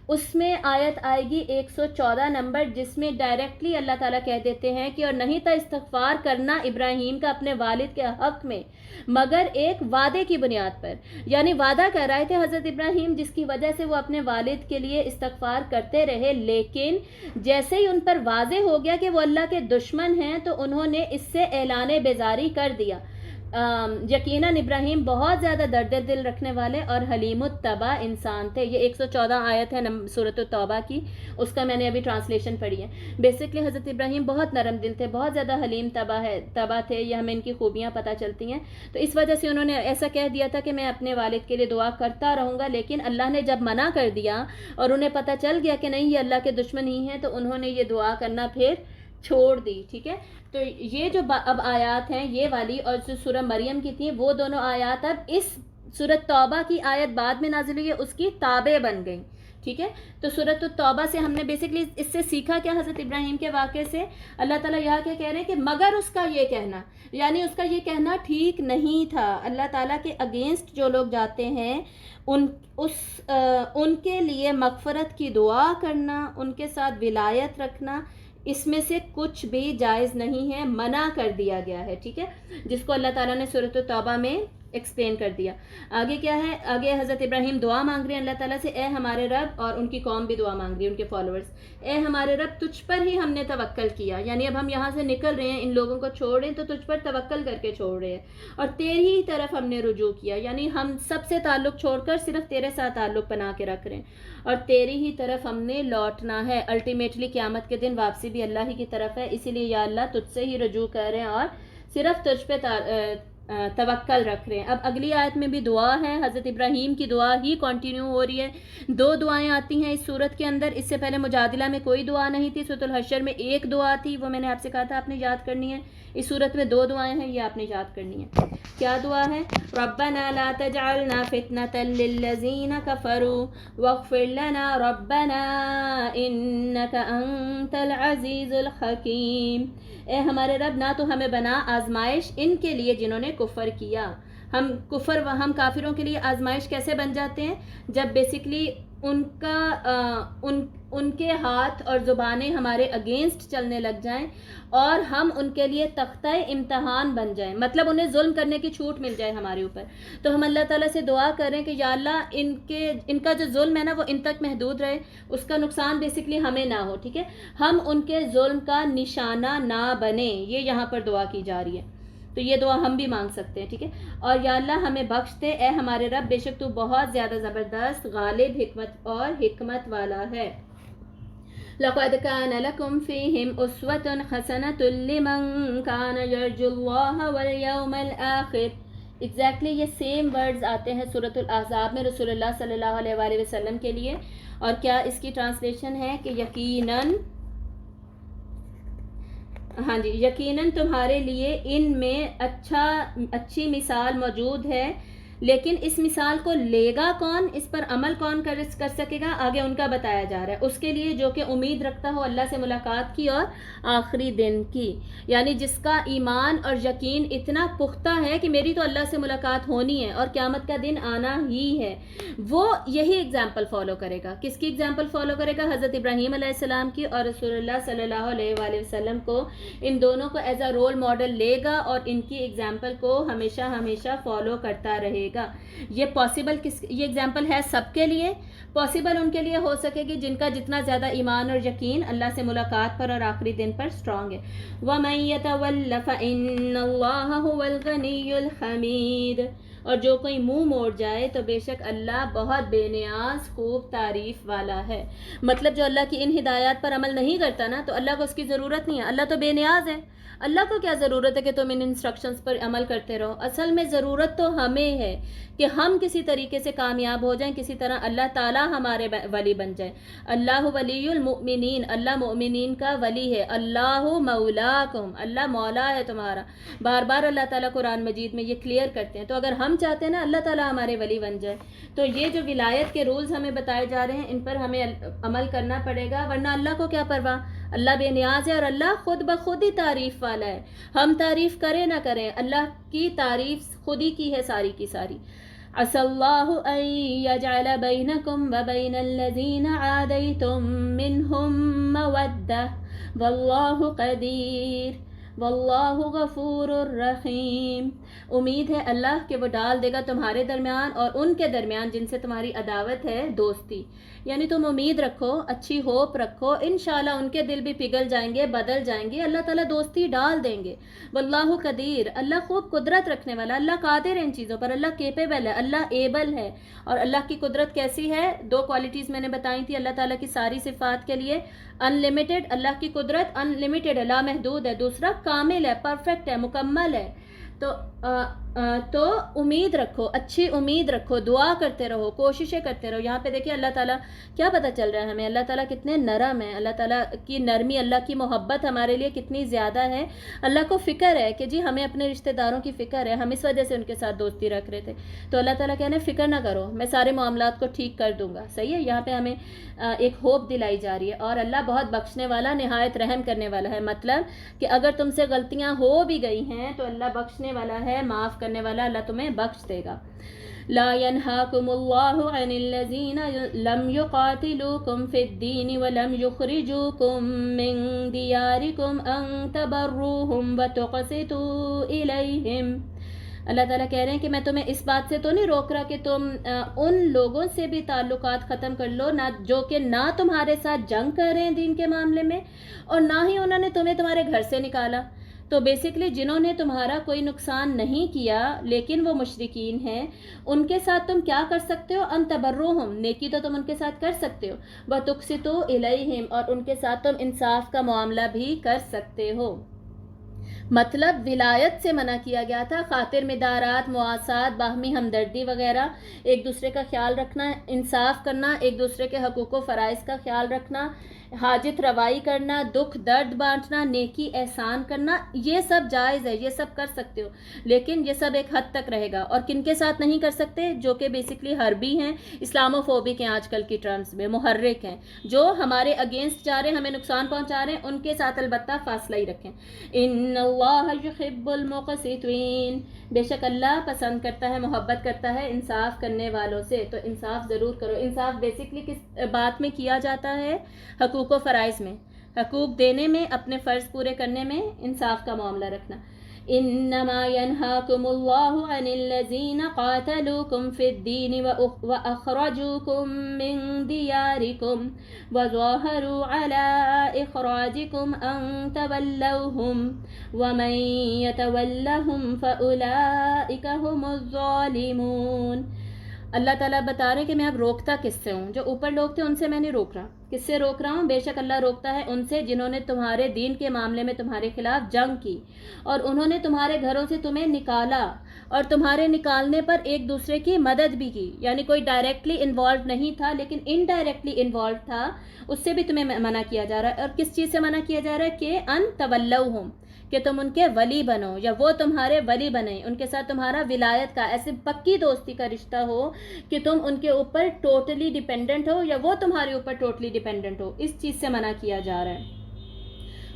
اس میں آیت آئے گی 114 نمبر، جس میں ڈائریکٹلی اللہ تعالیٰ کہہ دیتے ہیں کہ اور نہیں تھا استغفار کرنا ابراہیم کا اپنے والد کے حق میں مگر ایک وعدے کی بنیاد پر. یعنی وعدہ کر رہے تھے حضرت ابراہیم، جس کی وجہ سے وہ اپنے والد کے لیے استغفار کرتے رہے، لیکن جیسے ہی ان پر واضح ہو گیا کہ وہ اللہ کے دشمن ہیں تو انہوں نے اس سے اعلان بیزاری کر دیا. یقیناً ابراہیم بہت زیادہ درد دل رکھنے والے اور حلیم الطبع انسان تھے. یہ 114 آیت ہے سورۃ التوبہ کی، اس کا میں نے ابھی ٹرانسلیشن پڑھی ہے. بیسکلی حضرت ابراہیم بہت نرم دل تھے، بہت زیادہ حلیم طبع تھے، یہ ہمیں ان کی خوبیاں پتہ چلتی ہیں. تو اس وجہ سے انہوں نے ایسا کہہ دیا تھا کہ میں اپنے والد کے لیے دعا کرتا رہوں گا، لیکن اللہ نے جب منع کر دیا اور انہیں پتہ چل گیا کہ نہیں یہ اللہ کے دشمن ہی ہیں، تو انہوں نے یہ دعا کرنا پھر چھوڑ دی. ٹھیک ہے، تو یہ جو اب آیات ہیں یہ والی اور جو سورہ مریم کی تھیں، وہ دونوں آیات اب اس سورۃ توبہ کی آیت بعد میں نازل ہوئی ہے، اس کی تابع بن گئیں. ٹھیک ہے، تو سورۃ التوبہ سے ہم نے بیسکلی اس سے سیکھا کیا حضرت ابراہیم کے واقعے سے؟ اللہ تعالیٰ یہاں کیا کہہ رہے ہیں کہ مگر اس کا یہ کہنا، یعنی اس کا یہ کہنا ٹھیک نہیں تھا. اللہ تعالیٰ کے اگینسٹ جو لوگ جاتے ہیں ان کے لیے مغفرت کی دعا کرنا، ان کے ساتھ ولایت رکھنا، اس میں سے کچھ بھی جائز نہیں ہے، منع کر دیا گیا ہے. ٹھیک ہے، جس کو اللہ تعالیٰ نے سورۃ التوبہ میں ایکسپلین کر دیا. آگے کیا ہے؟ آگے حضرت ابراہیم دعا مانگ رہے ہیں اللہ تعالیٰ سے، اے ہمارے رب، اور ان کی قوم بھی دعا مانگ رہی ہے، ان کے فالوورز، اے ہمارے رب تجھ پر ہی ہم نے توکل کیا. یعنی اب ہم یہاں سے نکل رہے ہیں، ان لوگوں کو چھوڑ رہے ہیں تو تجھ پر توکل کر کے چھوڑ رہے ہیں، اور تیری ہی طرف ہم نے رجوع کیا. یعنی ہم سب سے تعلق چھوڑ کر صرف تیرے ساتھ تعلق بنا کے رکھ رہے ہیں، اور تیری ہی طرف ہم نے لوٹنا ہے. الٹیمیٹلی قیامت کے دن واپسی بھی اللہ ہی کی طرف ہے، اسی لیے یا اللہ تجھ سے ہی رجوع کر رہے ہیں اور صرف تجھ پہ توکل رکھ رہے ہیں. اب اگلی آیت میں بھی دعا ہے، حضرت ابراہیم کی دعا ہی کنٹینیو ہو رہی ہے. 2 دعائیں آتی ہیں اس صورت کے اندر. اس سے پہلے مجادلہ میں کوئی دعا نہیں تھی، سورۃ الحشر میں ایک دعا تھی، وہ میں نے آپ سے کہا تھا آپ نے یاد کرنی ہے. اس صورت میں 2 دعائیں ہیں، یہ آپ نے یاد کرنی ہے. کیا دعا ہے؟ ربنا لا تجعلنا فتنة للذین کفروا واغفر لنا ربنا انك انت العزیز الحکیم. اے ہمارے رب، نہ تو ہمیں بنا آزمائش ان کے لیے جنہوں نے کفر کیا. ہم کافروں کے لیے آزمائش کیسے بن جاتے ہیں؟ جب بیسکلی ان کے ہاتھ اور زبانیں ہمارے اگینسٹ چلنے لگ جائیں اور ہم ان کے لیے تختہ امتحان بن جائیں، مطلب انہیں ظلم کرنے کی چھوٹ مل جائے ہمارے اوپر، تو ہم اللہ تعالیٰ سے دعا کریں کہ یا اللہ ان کا جو ظلم ہے نا وہ ان تک محدود رہے، اس کا نقصان بیسکلی ہمیں نہ ہو، ٹھیک ہے، ہم ان کے ظلم کا نشانہ نہ بنیں، یہ یہاں پر دعا کی جا رہی ہے، تو یہ دعا ہم بھی مانگ سکتے ہیں، ٹھیک ہے، اور یا اللہ ہمیں بخش دے اے ہمارے رب، بے شک تو بہت زیادہ زبردست، غالب، حکمت اور حکمت والا ہے۔ لقد كان لكم فيهم أسوة حسنة لمن كان يرجو الله واليوم الآخر۔ ایگزیکٹلی یہ سیم ورڈز آتے ہیں سورۃ الاحزاب میں رسول اللہ صلی اللہ علیہ وآلہ وسلم کے لیے، اور کیا اس کی ٹرانسلیشن ہے کہ یقیناً، ہاں جی، یقیناً تمہارے لیے ان میں اچھی مثال موجود ہے، لیکن اس مثال کو لے گا کون، اس پر عمل کون کر سکے گا، آگے ان کا بتایا جا رہا ہے، اس کے لیے جو کہ امید رکھتا ہو اللہ سے ملاقات کی اور آخری دن کی، یعنی جس کا ایمان اور یقین اتنا پختہ ہے کہ میری تو اللہ سے ملاقات ہونی ہے اور قیامت کا دن آنا ہی ہے، وہ یہی اگزامپل فالو کرے گا۔ کس کی اگزامپل فالو کرے گا؟ حضرت ابراہیم علیہ السلام کی، اور رسول اللہ صلی اللہ علیہ وآلہ وسلم کو، ان دونوں کو ایز اے رول ماڈل لے گا اور ان کی اگزامپل کو ہمیشہ ہمیشہ فالو کرتا رہے گا۔ یہ پاسبل یہ اگزامپل ہے سب کے لیے، پاسبل ان کے لیے ہو سکے گی جن کا جتنا زیادہ ایمان اور یقین اللہ سے ملاقات پر اور آخری دن پر اسٹرانگ ہے۔ وَمَن يَتَوَلَّ فَإِنَّ اللَّهَ هُوَ الْغَنِيُّ الْحَمِيدُ، اور جو کوئی منہ موڑ جائے تو بے شک اللہ بہت بے نیاز خوب تعریف والا ہے۔ مطلب جو اللہ کی ان ہدایات پر عمل نہیں کرتا نا، تو اللہ کو اس کی ضرورت نہیں ہے، اللہ تو بے نیاز ہے، اللہ کو کیا ضرورت ہے کہ تم ان انسٹرکشنز پر عمل کرتے رہو۔ اصل میں ضرورت تو ہمیں ہے کہ ہم کسی طریقے سے کامیاب ہو جائیں، کسی طرح اللہ تعالیٰ ہمارے ولی بن جائے۔ اللہ ولی المؤمنین، اللہ مومنین کا ولی ہے۔ اللہ مولاکم، اللہ مولا ہے تمہارا، بار بار اللہ تعالیٰ قرآن مجید میں یہ کلیئر کرتے ہیں۔ تو اگر ہم چاہتے ہیں نا اللہ تعالیٰ ہمارے ولی بن جائے، تو یہ جو ولایت کے رولز ہمیں بتائے جا رہے ہیں ان پر ہمیں عمل کرنا پڑے گا، ورنہ اللہ کو کیا پرواہ، اللہ بے نیاز ہے اور اللہ خود بخود ہی تعریف والا ہے، ہم تعریف کریں نہ کریں، اللہ کی تعریف خود ہی کی ہے ساری کی ساری۔ عسى الله أن يجعل بينكم وبين الذين عاديتم منهم مودة والله قدير واللہ غفور الرحیم۔ امید ہے اللہ کہ وہ ڈال دے گا تمہارے درمیان اور ان کے درمیان جن سے تمہاری عداوت ہے دوستی، یعنی تم امید رکھو، اچھی ہوپ رکھو، انشاءاللہ ان کے دل بھی پگھل جائیں گے، بدل جائیں گے، اللہ تعالیٰ دوستی ڈال دیں گے۔ واللہ قدیر، اللہ خوب قدرت رکھنے والا، اللہ قادر ہے ان چیزوں پر، اللہ کیپیبل ہے، اللہ ایبل ہے۔ اور اللہ کی قدرت کیسی ہے؟ دو کوالٹیز میں نے بتائی تھی اللہ تعالیٰ کی ساری صفات کے لیے، انلمیٹڈ، اللہ کی قدرت انلمیٹڈ ہے، لامحدود ہے، دوسرا کامل ہے، پرفیکٹ ہے، مکمل ہے۔ تو امید رکھو، اچھی امید رکھو، دعا کرتے رہو، کوششیں کرتے رہو۔ یہاں پہ دیکھیں اللہ تعالیٰ کیا پتہ چل رہا ہے ہمیں، اللہ تعالیٰ کتنے نرم ہیں، اللہ تعالیٰ کی نرمی، اللہ کی محبت ہمارے لیے کتنی زیادہ ہے۔ اللہ کو فکر ہے کہ جی ہمیں اپنے رشتہ داروں کی فکر ہے، ہم اس وجہ سے ان کے ساتھ دوستی رکھ رہے تھے، تو اللہ تعالیٰ کہنے فکر نہ کرو، میں سارے معاملات کو ٹھیک کر دوں گا۔ صحیح ہے، یہاں پہ ہمیں ایک ہوپ دلائی جا رہی ہے، اور اللہ بہت بخشنے والا، نہایت رحم کرنے والا ہے، مطلب کہ اگر تم سے غلطیاں ہو بھی گئی ہیں تو اللہ بخشنے والا ہے، معاف کرنے والا، اللہ تمہیں بخش دے گا۔ لا ينهاكم الله عن الذين لم يقاتلوكم في الدين ولم يخرجوكم من دياركم أن تبروهم وتقسطوا إليهم۔ اللہ تعالیٰ کہہ رہے ہیں کہ میں تمہیں اس بات سے تو نہیں روک رہا کہ تم ان لوگوں سے بھی تعلقات ختم کر لو نہ جو کہ نہ تمہارے ساتھ جنگ کر رہے ہیں دین کے معاملے میں، اور نہ ہی انہوں نے تمہیں تمہارے گھر سے نکالا۔ تو بیسکلی جنہوں نے تمہارا کوئی نقصان نہیں کیا لیکن وہ مشرکین ہیں، ان کے ساتھ تم کیا کر سکتے ہو؟ ان تبروہم، نیکی تو تم ان کے ساتھ کر سکتے ہو، وتقسطوا الیہم، اور ان کے ساتھ تم انصاف کا معاملہ بھی کر سکتے ہو۔ مطلب ولایت سے منع کیا گیا تھا، خاطر مدارات، مواسات، باہمی ہمدردی وغیرہ، ایک دوسرے کا خیال رکھنا، انصاف کرنا، ایک دوسرے کے حقوق و فرائض کا خیال رکھنا، حاجت روائی کرنا، دکھ درد بانٹنا، نیکی احسان کرنا، یہ سب جائز ہے، یہ سب کر سکتے ہو، لیکن یہ سب ایک حد تک رہے گا۔ اور کن کے ساتھ نہیں کر سکتے؟ جو کہ بیسکلی حربی ہیں، اسلامو فوبک ہیں، آج کل کی ٹرمز میں محرک ہیں، جو ہمارے اگینسٹ جا رہے ہیں، ہمیں نقصان پہنچا رہے ہیں، ان کے ساتھ البتہ فاصلہ ہی رکھیں۔ ان اللہ یحب المقسطین، بے شک اللہ پسند کرتا ہے، محبت کرتا ہے انصاف کرنے والوں سے، تو انصاف ضرور کرو۔ انصاف بیسکلی کس بات میں کیا جاتا ہے؟ حقوق و فرائض میں، حقوق دینے میں، اپنے فرض پورے کرنے میں انصاف کا معاملہ رکھنا۔ انما ينهاكم الله عن الذين قاتلوكم في الدين واخرجوكم من دياركم وظاهروا على اخراجكم ان تولوهم ومن يتولهم فاولئك هم الظالمون۔ اللہ تعالیٰ بتا رہے کہ میں اب روکتا کس سے ہوں؟ جو اوپر لوگ تھے ان سے میں نہیں روک رہا۔ کس سے روک رہا ہوں؟ بے شک اللہ روکتا ہے ان سے جنہوں نے تمہارے دین کے معاملے میں تمہارے خلاف جنگ کی اور انہوں نے تمہارے گھروں سے تمہیں نکالا اور تمہارے نکالنے پر ایک دوسرے کی مدد بھی کی، یعنی کوئی ڈائریکٹلی انوالو نہیں تھا لیکن انڈائریکٹلی انوالو تھا، اس سے بھی تمہیں منع کیا جا رہا ہے۔ اور کس چیز سے منع کیا جا رہا ہے؟ کہ ان تولوہم، کہ تم ان کے ولی بنو یا وہ تمہارے ولی بنیں، ان کے ساتھ تمہارا ولایت کا ایسے پکی دوستی کا رشتہ ہو کہ تم ان کے اوپر ٹوٹلی ڈیپینڈنٹ ہو یا وہ تمہارے اوپر ٹوٹلی ڈیپینڈنٹ ہو، اس چیز سے منع کیا جا رہا ہے۔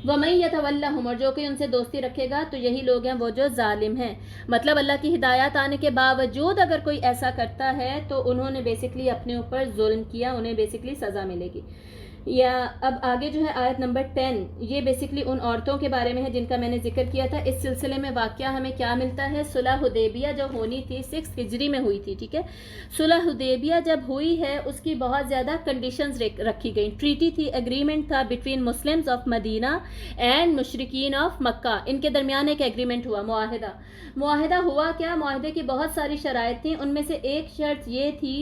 وَمَن يَتَوَلَّهُمْ، اور جو کہ ان سے دوستی رکھے گا تو یہی لوگ ہیں وہ جو ظالم ہیں۔ مطلب اللہ کی ہدایت آنے کے باوجود اگر کوئی ایسا کرتا ہے تو انہوں نے بیسکلی اپنے اوپر ظلم کیا، انہیں بیسکلی سزا ملے گی۔ یا اب آگے جو ہے آیت نمبر 10، یہ بیسکلی ان عورتوں کے بارے میں ہے جن کا میں نے ذکر کیا تھا۔ اس سلسلے میں واقعہ ہمیں کیا ملتا ہے؟ صلح حدیبیہ جو ہونی تھی 6 ہجری میں ہوئی تھی، ٹھیک ہے۔ صلح حدیبیہ جب ہوئی ہے اس کی بہت زیادہ کنڈیشنز رکھی گئیں، ٹریٹی تھی، ایگریمنٹ تھا between Muslims of Medina and مشرکین آف مکہ، ان کے درمیان ایک ایگریمنٹ ہوا، معاہدہ ہوا کیا؟ معاہدے کی بہت ساری شرائط تھیں، ان میں سے ایک شرط یہ تھی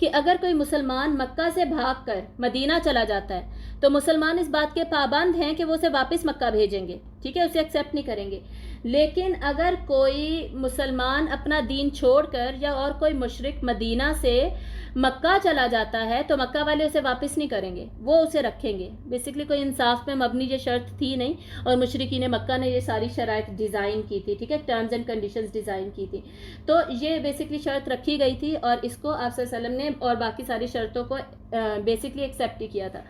کہ اگر کوئی مسلمان مکہ سے بھاگ کر مدینہ چلا جاتا ہے تو مسلمان اس بات کے پابند ہیں کہ وہ اسے واپس مکہ بھیجیں گے، ٹھیک ہے، اسے ایکسیپٹ نہیں کریں گے۔ لیکن اگر کوئی مسلمان اپنا دین چھوڑ کر یا اور کوئی مشرک مدینہ سے مکہ چلا جاتا ہے تو مکہ والے اسے واپس نہیں کریں گے، وہ اسے رکھیں گے۔ بیسکلی کوئی انصاف میں مبنی یہ شرط تھی نہیں، اور مشرکین مکہ نے یہ ساری شرائط ڈیزائن کی تھی، ٹھیک ہے، ٹرمز اینڈ کنڈیشنز ڈیزائن کی تھی، تو یہ بیسکلی شرط رکھی گئی تھی اور اس کو آپ صلی اللہ علیہ وسلم نے اور باقی ساری شرطوں کو بیسکلی ایکسیپٹ ہی کیا تھا۔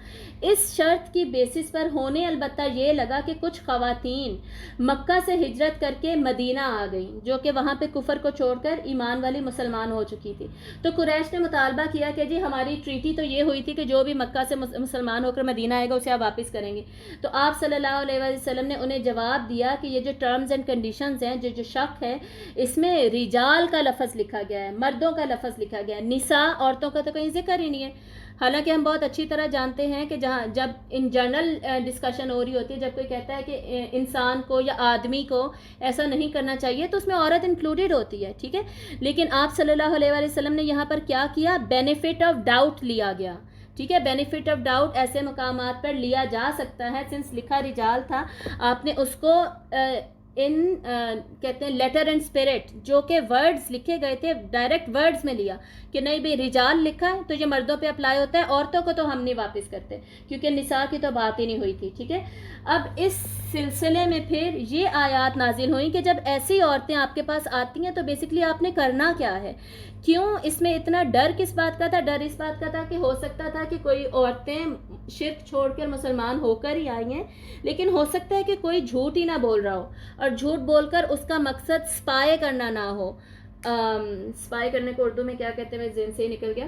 اس شرط کی بیسس پر ہونے البتہ یہ لگا کہ کچھ خواتین مکہ سے ہجرت کر کے مدینہ آ گئیں جو کہ وہاں پہ کفر کو چھوڑ کر ایمان والی مسلمان ہو چکی تھی، تو قریش نے مطالبہ کیا کہ جی ہماری ٹریٹی تو یہ ہوئی تھی کہ جو بھی مکہ سے مسلمان ہو کر مدینہ آئے گا اسے آپ واپس کریں گے، تو آپ صلی اللہ علیہ وسلم نے انہیں جواب دیا کہ یہ جو ٹرمز اینڈ کنڈیشنز ہیں، جو شق ہے اس میں رجال کا لفظ لکھا گیا ہے، مردوں کا لفظ لکھا گیا ہے، نساء عورتوں کا تو کہیں ذکر ہی نہیں ہے۔ حالانکہ ہم بہت اچھی طرح جانتے ہیں کہ جب ان جنرل ڈسکشن ہو رہی ہوتی ہے، جب کوئی کہتا ہے کہ انسان کو یا آدمی کو ایسا نہیں کرنا چاہیے تو اس میں عورت انکلوڈیڈ ہوتی ہے، ٹھیک ہے، لیکن آپ صلی اللہ علیہ وسلم نے یہاں پر کیا کیا؟ بینیفٹ آف ڈاؤٹ لیا گیا، ٹھیک ہے، بینیفٹ آف ڈاؤٹ ایسے مقامات پر لیا جا سکتا ہے، سنس لکھا رجال تھا آپ نے اس کو کہتے ہیں لیٹر اینڈ اسپرٹ، جو کہ ورڈز لکھے گئے تھے ڈائریکٹ ورڈز میں لیا کہ نہیں بھی رجال لکھا ہے تو یہ مردوں پہ اپلائی ہوتا ہے، عورتوں کو تو ہم نہیں واپس کرتے کیونکہ نساء کی تو بات ہی نہیں ہوئی تھی، ٹھیک ہے۔ اب اس سلسلے میں پھر یہ آیات نازل ہوئیں کہ جب ایسی عورتیں آپ کے پاس آتی ہیں تو بیسکلی آپ نے کرنا کیا ہے؟ کیوں اس میں اتنا ڈر کس بات کا تھا؟ ڈر اس بات کا تھا کہ ہو سکتا تھا کہ کوئی عورتیں شرک چھوڑ کر مسلمان ہو کر ہی آئی ہیں، لیکن ہو سکتا ہے کہ کوئی جھوٹ ہی نہ بول رہا ہو اور جھوٹ بول کر اس کا مقصد سپائی کرنا نہ ہو، سپائی کرنے کو اردو میں کیا کہتے ہیں، میرے ذہن سے ہی نکل گیا،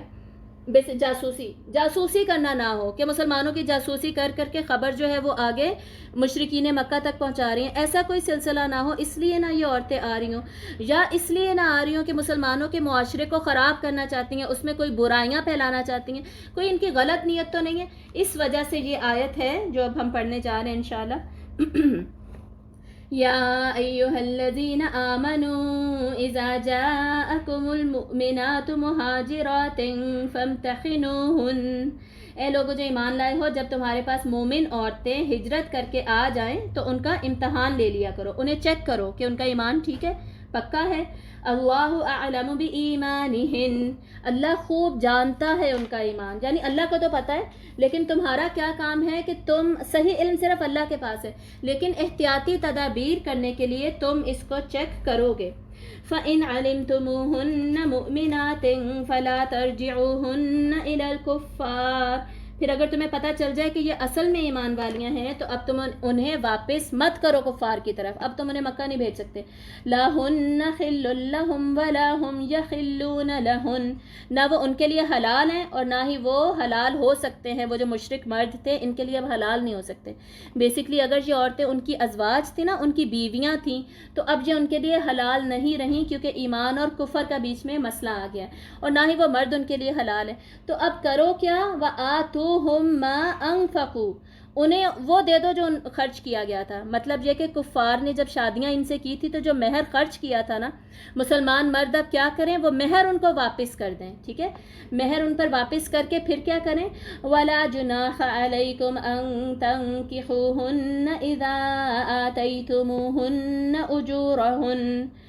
جاسوسی کرنا نہ ہو کہ مسلمانوں کی جاسوسی کر کر کے خبر جو ہے وہ آگے مشرکین مکہ تک پہنچا رہی ہیں، ایسا کوئی سلسلہ نہ ہو، اس لیے نہ یہ عورتیں آ رہی ہوں، یا اس لیے نہ آ رہی ہوں کہ مسلمانوں کے معاشرے کو خراب کرنا چاہتی ہیں، اس میں کوئی برائیاں پھیلانا چاہتی ہیں، کوئی ان کی غلط نیت تو نہیں ہے، اس وجہ سے یہ آیت ہے جو اب ہم پڑھنے جا رہے ہیں انشاءاللہ۔ یا ایھا الذین آمنوا اذا جاءکم المؤمنات مہاجرات فامتحنوہن، اے لوگو جو ایمان لائے ہو، جب تمہارے پاس مومن عورتیں ہجرت کر کے آ جائیں تو ان کا امتحان لے لیا کرو، انہیں چیک کرو کہ ان کا ایمان ٹھیک ہے، پکا ہے۔ اللہ اعلم بایمانہن، اللہ خوب جانتا ہے ان کا ایمان، یعنی اللہ کو تو پتہ ہے، لیکن تمہارا کیا کام ہے کہ تم صحیح علم صرف اللہ کے پاس ہے، لیکن احتیاطی تدابیر کرنے کے لیے تم اس کو چیک کرو گے۔ فَإِنْ عَلِمْتُمُوهُنَّ مُؤْمِنَاتٍ فَلَا تَرْجِعُوهُنَّ إِلَى الْكُفَّارِ، پھر اگر تمہیں پتہ چل جائے کہ یہ اصل میں ایمان والیاں ہیں تو اب تم انہیں واپس مت کرو کفار کی طرف، اب تم انہیں مکہ نہیں بھیج سکتے. لہن خل لہم ولا ہم یخلون لہن، نہ وہ ان کے لیے حلال ہیں اور نہ ہی وہ حلال ہو سکتے ہیں. وہ جو مشرک مرد تھے ان کے لیے اب حلال نہیں ہو سکتے. بیسکلی اگر یہ عورتیں ان کی ازواج تھیں نا، ان کی بیویاں تھیں، تو اب یہ ان کے لیے حلال نہیں رہیں کیونکہ ایمان اور کفر کا بیچ میں مسئلہ آ گیا اور نہ ہی وہ مرد ان کے لیے حلال ہے. تو اب کرو کیا، وَآتُوهُم مَا أَنفَقُوا، انہیں وہ دے دو جو خرچ کیا گیا تھا. مطلب یہ کہ کفار نے جب شادیاں ان سے کی تھی تو جو مہر خرچ کیا تھا نا، مسلمان مرد اب کیا کریں، وہ مہر ان کو واپس کر دیں. ٹھیک ہے، مہر ان پر واپس کر کے پھر کیا کریں، وَلَا جُنَاحَ عَلَيْكُمْ أَن تَنكِحُوهُنَّ إِذَا آتَيْتُمُوهُنَّ أُجُورَهُنَّ،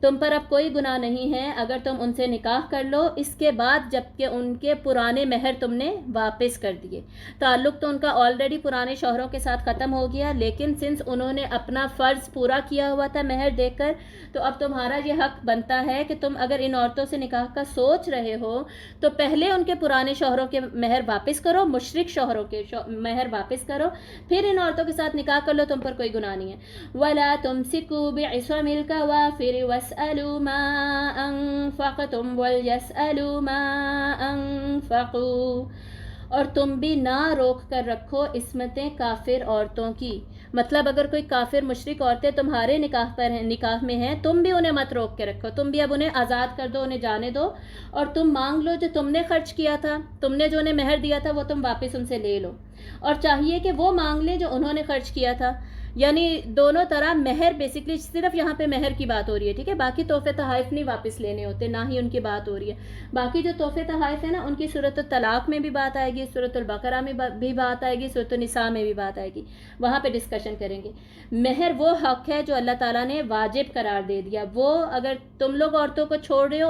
تم پر اب کوئی گناہ نہیں ہے اگر تم ان سے نکاح کر لو اس کے بعد جب کہ ان کے پرانے مہر تم نے واپس کر دیے. تعلق تو ان کا آلریڈی پرانے شوہروں کے ساتھ ختم ہو گیا، لیکن سنس انہوں نے اپنا فرض پورا کیا ہوا تھا مہر دے کر، تو اب تمہارا یہ حق بنتا ہے کہ تم اگر ان عورتوں سے نکاح کا سوچ رہے ہو تو پہلے ان کے پرانے شوہروں کے مہر واپس کرو، مشرک شوہروں کے مہر واپس کرو، پھر ان عورتوں کے ساتھ نکاح کر لو، تم پر کوئی گناہ نہیں ہے. وَلَا تُمْسِكُوا بِعِصَمِ الْكَوَافِرِ وَاسْأَلُوا مَا أَنفَقْتُمْ وَلْيَسْأَلُوا مَا أَنفَقُوا، اور تم بھی نہ روک کر رکھو عصمتیں کافر عورتوں کی. مطلب اگر کوئی کافر مشرک عورتیں تمہارے نکاح میں ہیں، تم بھی انہیں مت روک کے رکھو، تم بھی اب انہیں آزاد کر دو، انہیں جانے دو اور تم مانگ لو جو تم نے خرچ کیا تھا، تم نے جو انہیں مہر دیا تھا وہ تم واپس ان سے لے لو، اور چاہیے کہ وہ مانگ لیں جو انہوں نے خرچ کیا تھا. یعنی دونوں طرح مہر، بیسکلی صرف یہاں پہ مہر کی بات ہو رہی ہے. ٹھیک ہے، باقی تحفے تحائف نہیں واپس لینے ہوتے، نہ ہی ان کی بات ہو رہی ہے. باقی جو تحفے تحائف ہیں نا، ان کی سورۃ الطلاق میں بھی بات آئے گی، سورۃ البقرہ میں بھی بات آئے گی، سورۃ النساء میں بھی بات آئے گی، وہاں پہ ڈسکشن کریں گے. مہر وہ حق ہے جو اللہ تعالیٰ نے واجب قرار دے دیا. وہ اگر تم لوگ عورتوں کو چھوڑ رہے ہو،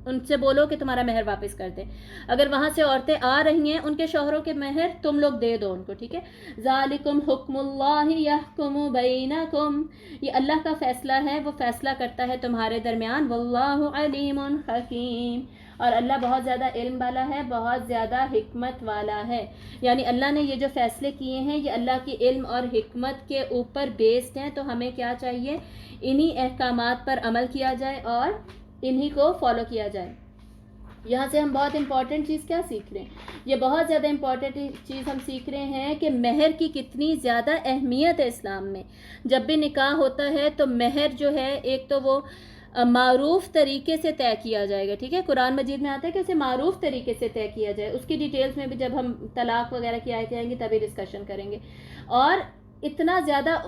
ان سے بولو کہ تمہارا مہر واپس کر دیں. اگر وہاں سے عورتیں آ رہی ہیں، ان کے شوہروں کے مہر تم لوگ دے دو ان کو. ٹھیک ہے، ذالکم حکم اللہ یحکم بینکم، یہ اللہ کا فیصلہ ہے، وہ فیصلہ کرتا ہے تمہارے درمیان. واللہ علیم حکیم، اور اللہ بہت زیادہ علم والا ہے، بہت زیادہ حکمت والا ہے. یعنی اللہ نے یہ جو فیصلے کیے ہیں یہ اللہ کی علم اور حکمت کے اوپر بیسڈ ہیں، تو ہمیں کیا چاہیے، انہی احکامات پر عمل کیا جائے اور انہی کو فالو کیا جائے. یہاں سے ہم بہت امپورٹنٹ چیز کیا سیکھ رہے ہیں، یہ بہت زیادہ امپورٹنٹ چیز ہم سیکھ رہے ہیں کہ مہر کی کتنی زیادہ اہمیت ہے اسلام میں. جب بھی نکاح ہوتا ہے تو مہر جو ہے ایک تو وہ معروف طریقے سے طے کیا جائے گا. ٹھیک ہے، قرآن مجید میں آتا ہے کہ اسے معروف طریقے سے طے کیا جائے. اس کی ڈیٹیلز میں بھی جب ہم طلاق وغیرہ کی آیتیں آئیں گی تبھی ڈسکشن کریں گے. اور اتنا زیادہ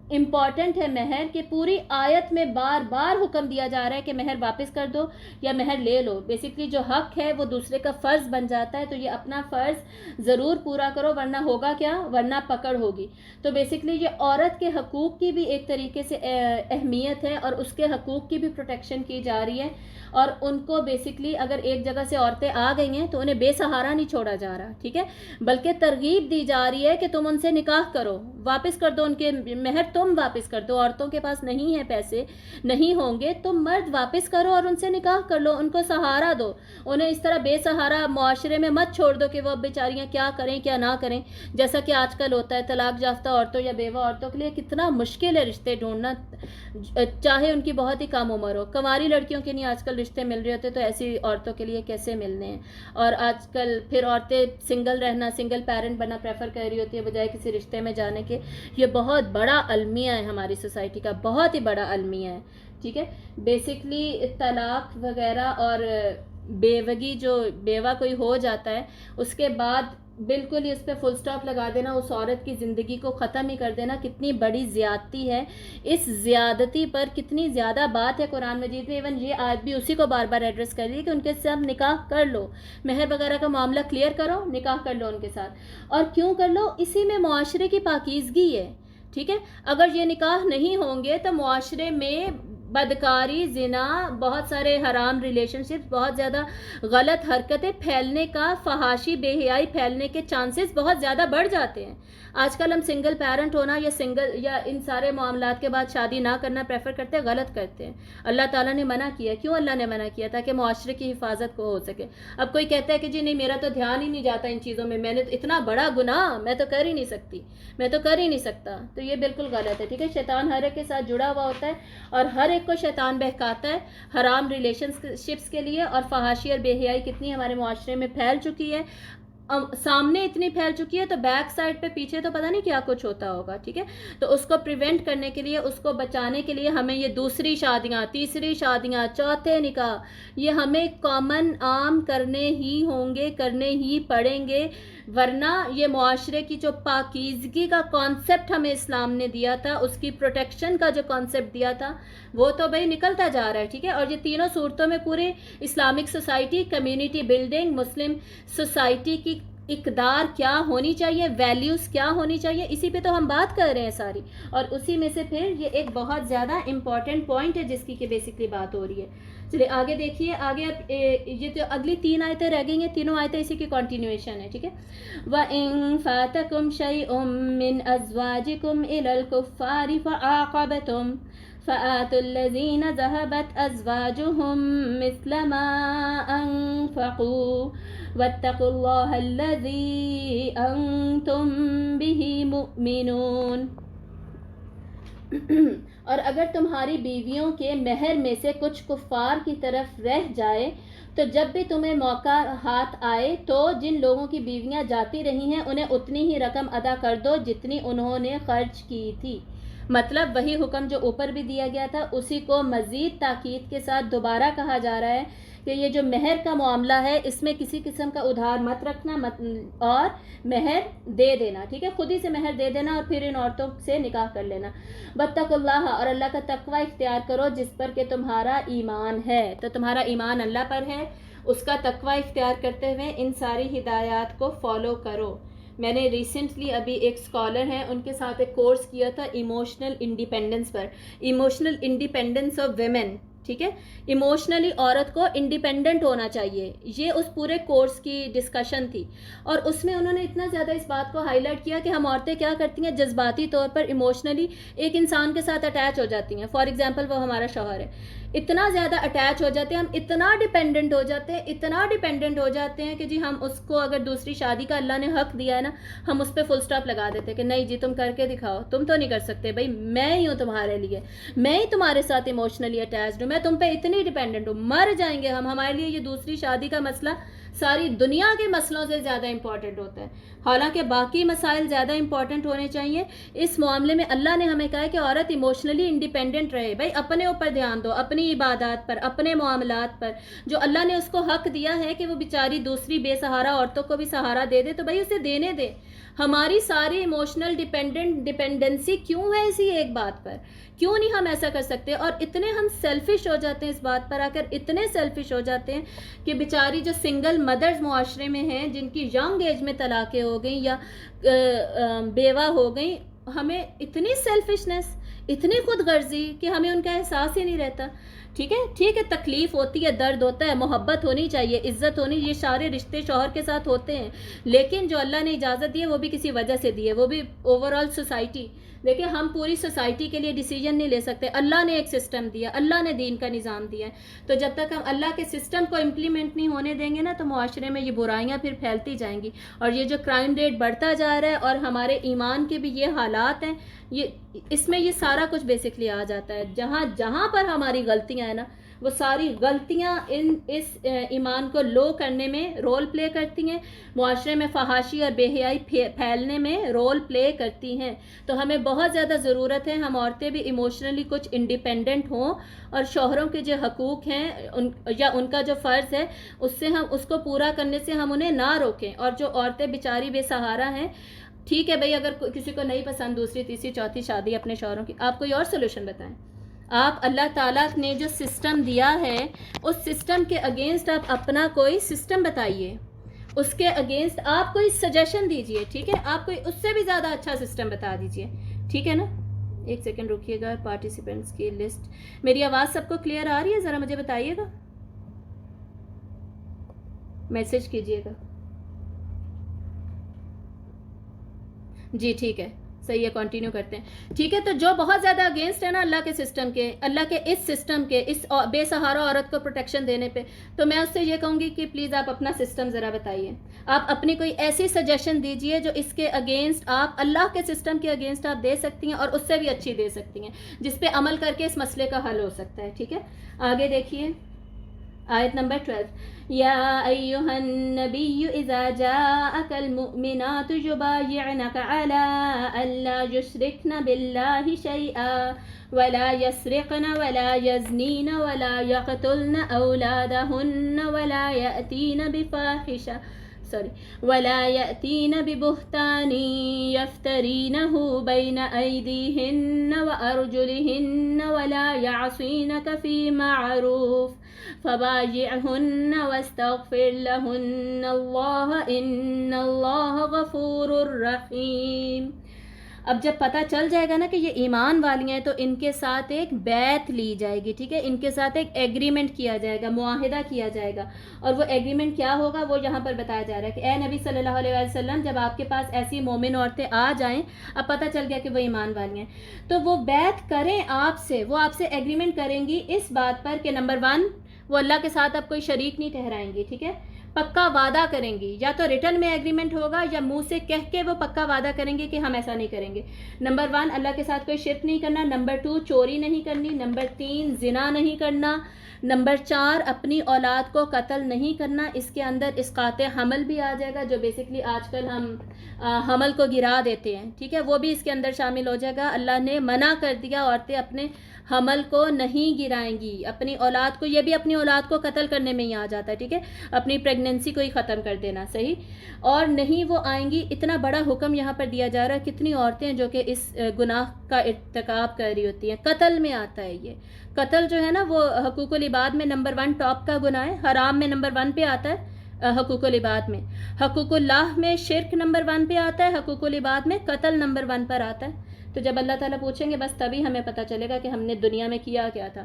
امپورٹنٹ ہے مہر کہ پوری آیت میں بار بار حکم دیا جا رہا ہے کہ مہر واپس کر دو یا مہر لے لو. بیسکلی جو حق ہے وہ دوسرے کا فرض بن جاتا ہے، تو یہ اپنا فرض ضرور پورا کرو ورنہ ہوگا کیا، ورنہ پکڑ ہوگی. تو بیسکلی یہ عورت کے حقوق کی بھی ایک طریقے سے اہمیت ہے اور اس کے حقوق کی بھی پروٹیکشن کی جا رہی ہے. اور ان کو بیسکلی اگر ایک جگہ سے عورتیں آ گئی ہیں تو انہیں بے سہارا نہیں چھوڑا جا رہا. ٹھیک ہے، بلکہ ترغیب دی جا رہی ہے کہ تم ان سے نکاح کرو، واپس کر دو ان کے مہر، تم واپس کر دو. عورتوں کے پاس نہیں ہے پیسے، نہیں ہوں گے، تم مرد واپس کرو اور ان سے نکاح کر لو، ان کو سہارا دو. انہیں اس طرح بے سہارا معاشرے میں مت چھوڑ دو کہ وہ اب بیچاریاں کیا کریں کیا نہ کریں، جیسا کہ آج کل ہوتا ہے. طلاق یافتہ عورتوں یا بیوہ عورتوں کے لیے کتنا مشکل ہے رشتے ڈھونڈنا، چاہے ان کی بہت ہی کم عمر ہو. کنواری لڑکیوں کے نہیں آج کل رشتے مل رہے ہوتے، تو ایسی عورتوں کے لیے کیسے ملنے ہیں. اور آج کل پھر عورتیں سنگل رہنا، سنگل پیرنٹ بننا پریفر کر رہی ہوتی ہے بجائے کسی رشتے میں جانے کے. یہ بہت بڑا المیہ ہے ہماری سوسائٹی کا، بہت ہی بڑا المیہ ہے. ٹھیک ہے، بیسکلی طلاق وغیرہ اور بیوگی، جو بیوہ کوئی ہو جاتا ہے اس کے بعد بالکل ہی اس پہ فل سٹاپ لگا دینا، اس عورت کی زندگی کو ختم ہی کر دینا، کتنی بڑی زیادتی ہے. اس زیادتی پر کتنی زیادہ بات ہے قرآن مجید میں. ایون یہ آیت بھی اسی کو بار بار ایڈریس کر رہی ہے کہ ان کے ساتھ نکاح کر لو، مہر وغیرہ کا معاملہ کلیئر کرو، نکاح کر لو ان کے ساتھ. اور کیوں کر لو، اسی میں معاشرے کی پاکیزگی ہے. ٹھیک ہے، اگر یہ نکاح نہیں ہوں گے تو معاشرے میں بدکاری، زنا، بہت سارے حرام ریلیشن شپس، بہت زیادہ غلط حرکتیں پھیلنے کا، فحاشی بے حیائی پھیلنے کے چانسز بہت زیادہ بڑھ جاتے ہیں. آج کل ہم سنگل پیرنٹ ہونا یا ان سارے معاملات کے بعد شادی نہ کرنا پریفر کرتے ہیں، غلط کرتے ہیں. اللہ تعالیٰ نے منع کیا. کیوں اللہ نے منع کیا؟ تاکہ معاشرے کی حفاظت کو ہو سکے. اب کوئی کہتا ہے کہ جی نہیں میرا تو دھیان ہی نہیں جاتا ان چیزوں میں نے اتنا بڑا گناہ میں تو کر ہی نہیں سکتی، میں تو کر ہی نہیں سکتا، تو یہ بالکل غلط ہے. ٹھیک ہے، شیطان ہر ایک کے ساتھ جڑا ہوا ہوتا ہے اور ہر ایک کو شیطان بہکاتا ہے حرام ریلیشن شپس کے لیے. اور فحاشی اور بے حیائی کتنی ہمارے معاشرے میں پھیل چکی ہے، سامنے اتنی پھیل چکی ہے تو بیک سائڈ پہ پیچھے تو پتہ نہیں کیا کچھ ہوتا ہوگا. ٹھیک ہے، تو اس کو پریونٹ کرنے کے لیے، اس کو بچانے کے لیے ہمیں یہ دوسری شادیاں، تیسری شادیاں، چوتھے نکاح یہ ہمیں کامن عام کرنے ہی ہوں گے، کرنے ہی پڑیں گے. ورنہ یہ معاشرے کی جو پاکیزگی کا کانسیپٹ ہمیں اسلام نے دیا تھا، اس کی پروٹیکشن کا جو کانسیپٹ دیا تھا، وہ تو بھائی نکلتا جا رہا ہے. ٹھیک ہے، اور یہ تینوں صورتوں میں پورے Islamic society, community building, Muslim society کی اقدار کیا ہونی چاہیے، ویلیوز کیا ہونی چاہیے، اسی پہ تو ہم بات کر رہے ہیں ساری. اور اسی میں سے پھر یہ ایک بہت زیادہ امپورٹنٹ پوائنٹ ہے جس کی کہ بیسکلی بات ہو رہی ہے. چلیے آگے دیکھیے. آگے اب یہ جو اگلی 3 آیتیں رہ گئی ہیں، تینوں آیتیں اسی کی کنٹینیویشن ہے. ٹھیک ہے، وَإِن فَاتَكُمْ شَيْءٌ مِّنْ أَزْوَاجِكُمْ إِلَى الْكُفَّارِ فَعَاقَبْتُمْ فَآتُوا الَّذِينَ ذَهَبَتْ أَزْوَاجُهُم مِّثْلَ مَا أَنفَقُوا وَاتَّقُوا اللَّهَ الَّذِي أَنتُم بِهِ مُؤْمِنُونَ. اور اگر تمہاری بیویوں کے مہر میں سے کچھ کفار کی طرف رہ جائے تو جب بھی تمہیں موقع ہاتھ آئے تو جن لوگوں کی بیویاں جاتی رہی ہیں انہیں اتنی ہی رقم ادا کر دو جتنی انہوں نے خرچ کی تھی. مطلب وہی حکم جو اوپر بھی دیا گیا تھا اسی کو مزید تاکید کے ساتھ دوبارہ کہا جا رہا ہے کہ یہ جو مہر کا معاملہ ہے اس میں کسی قسم کا ادھار مت رکھنا اور مہر دے دینا. ٹھیک ہے، خود ہی سے مہر دے دینا اور پھر ان عورتوں سے نکاح کر لینا. واتقوا اللہ، اور اللہ کا تقوی اختیار کرو جس پر کہ تمہارا ایمان ہے. تو تمہارا ایمان اللہ پر ہے، اس کا تقوی اختیار کرتے ہوئے ان ساری ہدایات کو فالو کرو. میں نے ریسنٹلی ابھی ایک اسکالر ہیں ان کے ساتھ ایک کورس کیا تھا emotional independence per, emotional independence of women. ٹھیک ہے، ایموشنلی عورت کو انڈیپینڈنٹ ہونا چاہیے، یہ اس پورے کورس کی ڈسکشن تھی. اور اس میں انہوں نے اتنا زیادہ اس بات کو ہائی لائٹ کیا کہ ہم عورتیں کیا کرتی ہیں، جذباتی طور پر ایموشنلی ایک انسان کے ساتھ اٹیچ ہو جاتی ہیں. فار ایگزامپل وہ ہمارا شوہر ہے، اتنا زیادہ اٹیچ ہو جاتے ہیں ہم، اتنا ڈیپینڈنٹ ہو جاتے ہیں کہ جی ہم اس کو اگر دوسری شادی کا اللہ نے حق دیا ہے نا، ہم اس پہ فل سٹاپ لگا دیتے ہیں کہ نہیں جی تم کر کے دکھاؤ، تم تو نہیں کر سکتے بھائی، میں ہی ہوں تمہارے لیے، میں ہی تمہارے ساتھ ایموشنلی اٹیچڈ ہوں، میں تم پہ اتنی ڈیپینڈنٹ ہوں، مر جائیں گے ہم، ہمارے لیے یہ دوسری شادی کا مسئلہ ساری دنیا کے مسئلوں سے زیادہ امپورٹنٹ ہوتا ہے. حالانکہ باقی مسائل زیادہ امپورٹنٹ ہونے چاہیے. اس معاملے میں اللہ نے ہمیں کہا ہے کہ عورت ایموشنلی انڈیپینڈنٹ رہے. بھائی اپنے اوپر دھیان دو، اپنی عبادات پر، اپنے معاملات پر. جو اللہ نے اس کو حق دیا ہے کہ وہ بیچاری دوسری بے سہارا عورتوں کو بھی سہارا دے دے تو بھائی اسے دینے دے. ہماری ساری ایموشنل ڈیپینڈنسی کیوں ہے اسی ایک بات پر؟ کیوں نہیں ہم ایسا کر سکتے؟ اور اتنے ہم سیلفش ہو جاتے ہیں اس بات پر آ کر، اتنے سیلفش ہو جاتے ہیں کہ بیچاری جو سنگل مدرز معاشرے میں ہیں جن کی ینگ ایج میں طلاقیں ہو گئیں یا بیوہ ہو گئیں، ہمیں اتنی سیلفشنس، اتنی خود غرضی کہ ہمیں ان کا احساس ہی نہیں رہتا. ٹھیک ہے، تکلیف ہوتی ہے، درد ہوتا ہے، محبت ہونی چاہیے، عزت ہونی، یہ سارے رشتے شوہر کے ساتھ ہوتے ہیں، لیکن جو اللہ نے اجازت دی ہے وہ بھی کسی وجہ سے دی ہے، وہ بھی اوور آل سوسائٹی. دیکھیں ہم پوری سوسائٹی کے لیے ڈیسیجن نہیں لے سکتے، اللہ نے ایک سسٹم دیا، اللہ نے دین کا نظام دیا ہے. تو جب تک ہم اللہ کے سسٹم کو امپلیمنٹ نہیں ہونے دیں گے نا تو معاشرے میں یہ برائیاں پھر پھیلتی جائیں گی، اور یہ جو کرائم ریٹ بڑھتا جا رہا ہے اور ہمارے ایمان کے بھی یہ حالات ہیں، یہ اس میں یہ سارا کچھ بیسکلی آ جاتا ہے. جہاں پر ہماری غلطیاں ہیں نا، وہ ساری غلطیاں اس ایمان کو لو کرنے میں رول پلے کرتی ہیں، معاشرے میں فحاشی اور بے حیائی پھیلنے میں رول پلے کرتی ہیں. تو ہمیں بہت زیادہ ضرورت ہے ہم عورتیں بھی ایموشنلی کچھ انڈیپینڈنٹ ہوں، اور شوہروں کے جو حقوق ہیں یا ان کا جو فرض ہے اس کو پورا کرنے سے ہم انہیں نہ روکیں. اور جو عورتیں بیچاری بے سہارا ہیں، ٹھیک ہے بھائی اگر کسی کو نہیں پسند دوسری تیسری چوتھی شادی اپنے شوہروں کی، آپ کوئی اور سولوشن بتائیں. آپ اللہ تعالیٰ نے جو سسٹم دیا ہے اس سسٹم کے اگینسٹ آپ اپنا کوئی سسٹم بتائیے، اس کے اگینسٹ آپ کوئی سجیشن دیجئے. ٹھیک ہے، آپ کوئی اس سے بھی زیادہ اچھا سسٹم بتا دیجئے. ٹھیک ہے نا، ایک سیکنڈ رکیے گا. پارٹیسپینٹس کی لسٹ. میری آواز سب کو کلیئر آ رہی ہے؟ ذرا مجھے بتائیے گا, میسج کیجیے گا. جی ٹھیک ہے, صحیح ہے, کنٹینیو کرتے ہیں. ٹھیک ہے, تو جو بہت زیادہ اگینسٹ ہے نا اللہ کے سسٹم کے, اللہ کے اس سسٹم کے, اس بے سہارا عورت کو پروٹیکشن دینے پہ, تو میں اس سے یہ کہوں گی کہ پلیز آپ اپنا سسٹم ذرا بتائیے. آپ اپنی کوئی ایسی سجیشن دیجئے جو اس کے اگینسٹ, آپ اللہ کے سسٹم کے اگینسٹ آپ دے سکتی ہیں, اور اس سے بھی اچھی دے سکتی ہیں, جس پہ عمل کر کے اس مسئلے کا حل ہو سکتا ہے. ٹھیک ہے, آگے دیکھیے آیت نمبر 12. یا ایہا النبی اذا جاءک المؤمنات یبایعنک علی ان لا یشرکن باللہ شیئا ولا يسرقن ولا يزنين ولا يقتلن أولادهن ولا يأتين ببهتان يفترينه بين أيديهن وأرجلهن ولا يعصينك في معروف فبايعهن واستغفر لهن الله إن الله غفور رحيم. اب جب پتہ چل جائے گا نا کہ یہ ایمان والی ہیں, تو ان کے ساتھ ایک بیعت لی جائے گی. ٹھیک ہے, ان کے ساتھ ایک ایگریمنٹ کیا جائے گا, معاہدہ کیا جائے گا. اور وہ ایگریمنٹ کیا ہوگا وہ یہاں پر بتایا جا رہا ہے کہ اے نبی صلی اللہ علیہ وسلم, جب آپ کے پاس ایسی مومن عورتیں آ جائیں, اب پتہ چل گیا کہ وہ ایمان والی ہیں, تو وہ بیعت کریں آپ سے, وہ آپ سے ایگریمنٹ کریں گی اس بات پر کہ نمبر 1, وہ اللہ کے ساتھ اب کوئی شریک نہیں ٹھہرائیں گی. ٹھیک ہے, پکا وعدہ کریں گی, یا تو ریٹن میں ایگریمنٹ ہوگا یا منہ سے کہہ کے وہ پکا وعدہ کریں گے کہ ہم ایسا نہیں کریں گے. نمبر 1, اللہ کے ساتھ کوئی شرک نہیں کرنا. نمبر 2, چوری نہیں کرنی. نمبر 3, زنا نہیں کرنا. نمبر 4, اپنی اولاد کو قتل نہیں کرنا. اس کے اندر اسقاط حمل بھی آ جائے گا, جو بیسکلی آج کل ہم حمل کو گرا دیتے ہیں. ٹھیک ہے, وہ بھی اس کے اندر شامل ہو جائے گا. اللہ نے منع کر دیا, عورتیں اپنے حمل کو نہیں گرائیں گی. اپنی اولاد کو, یہ بھی اپنی اولاد کو قتل کرنے میں ہی آ جاتا ہے. ٹھیک ہے, اپنی پریگننسی کو ہی ختم کر دینا. صحیح, اور نہیں وہ آئیں گی. اتنا بڑا حکم یہاں پر دیا جا رہا ہے. کتنی عورتیں جو کہ اس گناہ کا ارتکاب کر رہی ہوتی ہیں. قتل میں آتا ہے یہ قتل جو ہے نا, وہ حقوق العباد میں نمبر 1 ٹاپ کا گناہ ہے. حرام میں نمبر 1 پہ آتا ہے, حقوق العباد میں. حقوق اللہ میں شرک نمبر 1 پہ آتا ہے. حقوق العباد میں قتل نمبر 1 پر آتا ہے. تو جب اللہ تعالیٰ پوچھیں گے, بس تبھی ہمیں پتہ چلے گا کہ ہم نے دنیا میں کیا کیا تھا.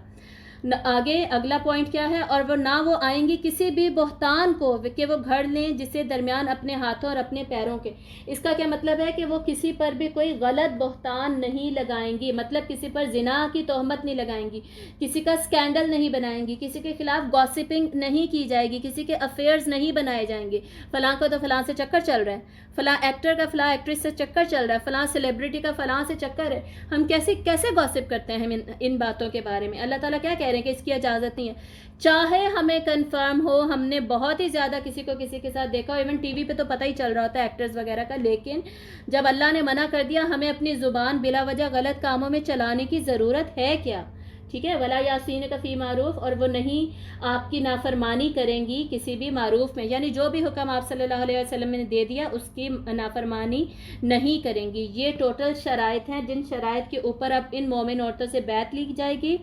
آگے اگلا پوائنٹ کیا ہے, اور وہ نہ وہ آئیں گی کسی بھی بہتان کو کہ وہ گھڑ لیں جسے درمیان اپنے ہاتھوں اور اپنے پیروں کے. اس کا کیا مطلب ہے کہ وہ کسی پر بھی کوئی غلط بہتان نہیں لگائیں گی, مطلب کسی پر زنا کی تہمت نہیں لگائیں گی, کسی کا اسکینڈل نہیں بنائیں گی, کسی کے خلاف گاسپنگ نہیں کی جائے گی, کسی کے افیئرز نہیں بنائے جائیں گے. فلاں کو تو فلاں سے چکر چل رہا ہے, فلاں ایکٹر کا فلاں ایکٹریس سے چکر چل رہا ہے, فلاں سیلیبریٹی کا فلاں سے چکر ہے. ہم کیسے گاسپ کرتے ہیں ہم ان باتوں کے بارے میں. اللہ تعالیٰ کیا کہہ رہے ہیں کہ اس کی اجازت نہیں ہے. چاہے ہمیں کنفرم ہو ہم نے بہت ہی زیادہ کسی کو کسی کے ساتھ دیکھا ہو, ایون ٹی وی پہ تو پتہ ہی چل رہا ہوتا ہے ایکٹرز وغیرہ کا, لیکن جب اللہ نے منع کر دیا, ہمیں اپنی زبان بلا وجہ غلط کاموں میں چلانے کی ضرورت ہے کیا. ٹھیک ہے, ولا یاسینک فی معروف, اور وہ نہیں آپ کی نافرمانی کریں گی کسی بھی معروف میں, یعنی جو بھی حکم آپ صلی اللہ علیہ وسلم نے دے دیا اس کی نافرمانی نہیں کریں گی. یہ ٹوٹل شرائط ہیں جن شرائط کے اوپر اب ان مومن عورتوں سے بیعت لی جائے گی.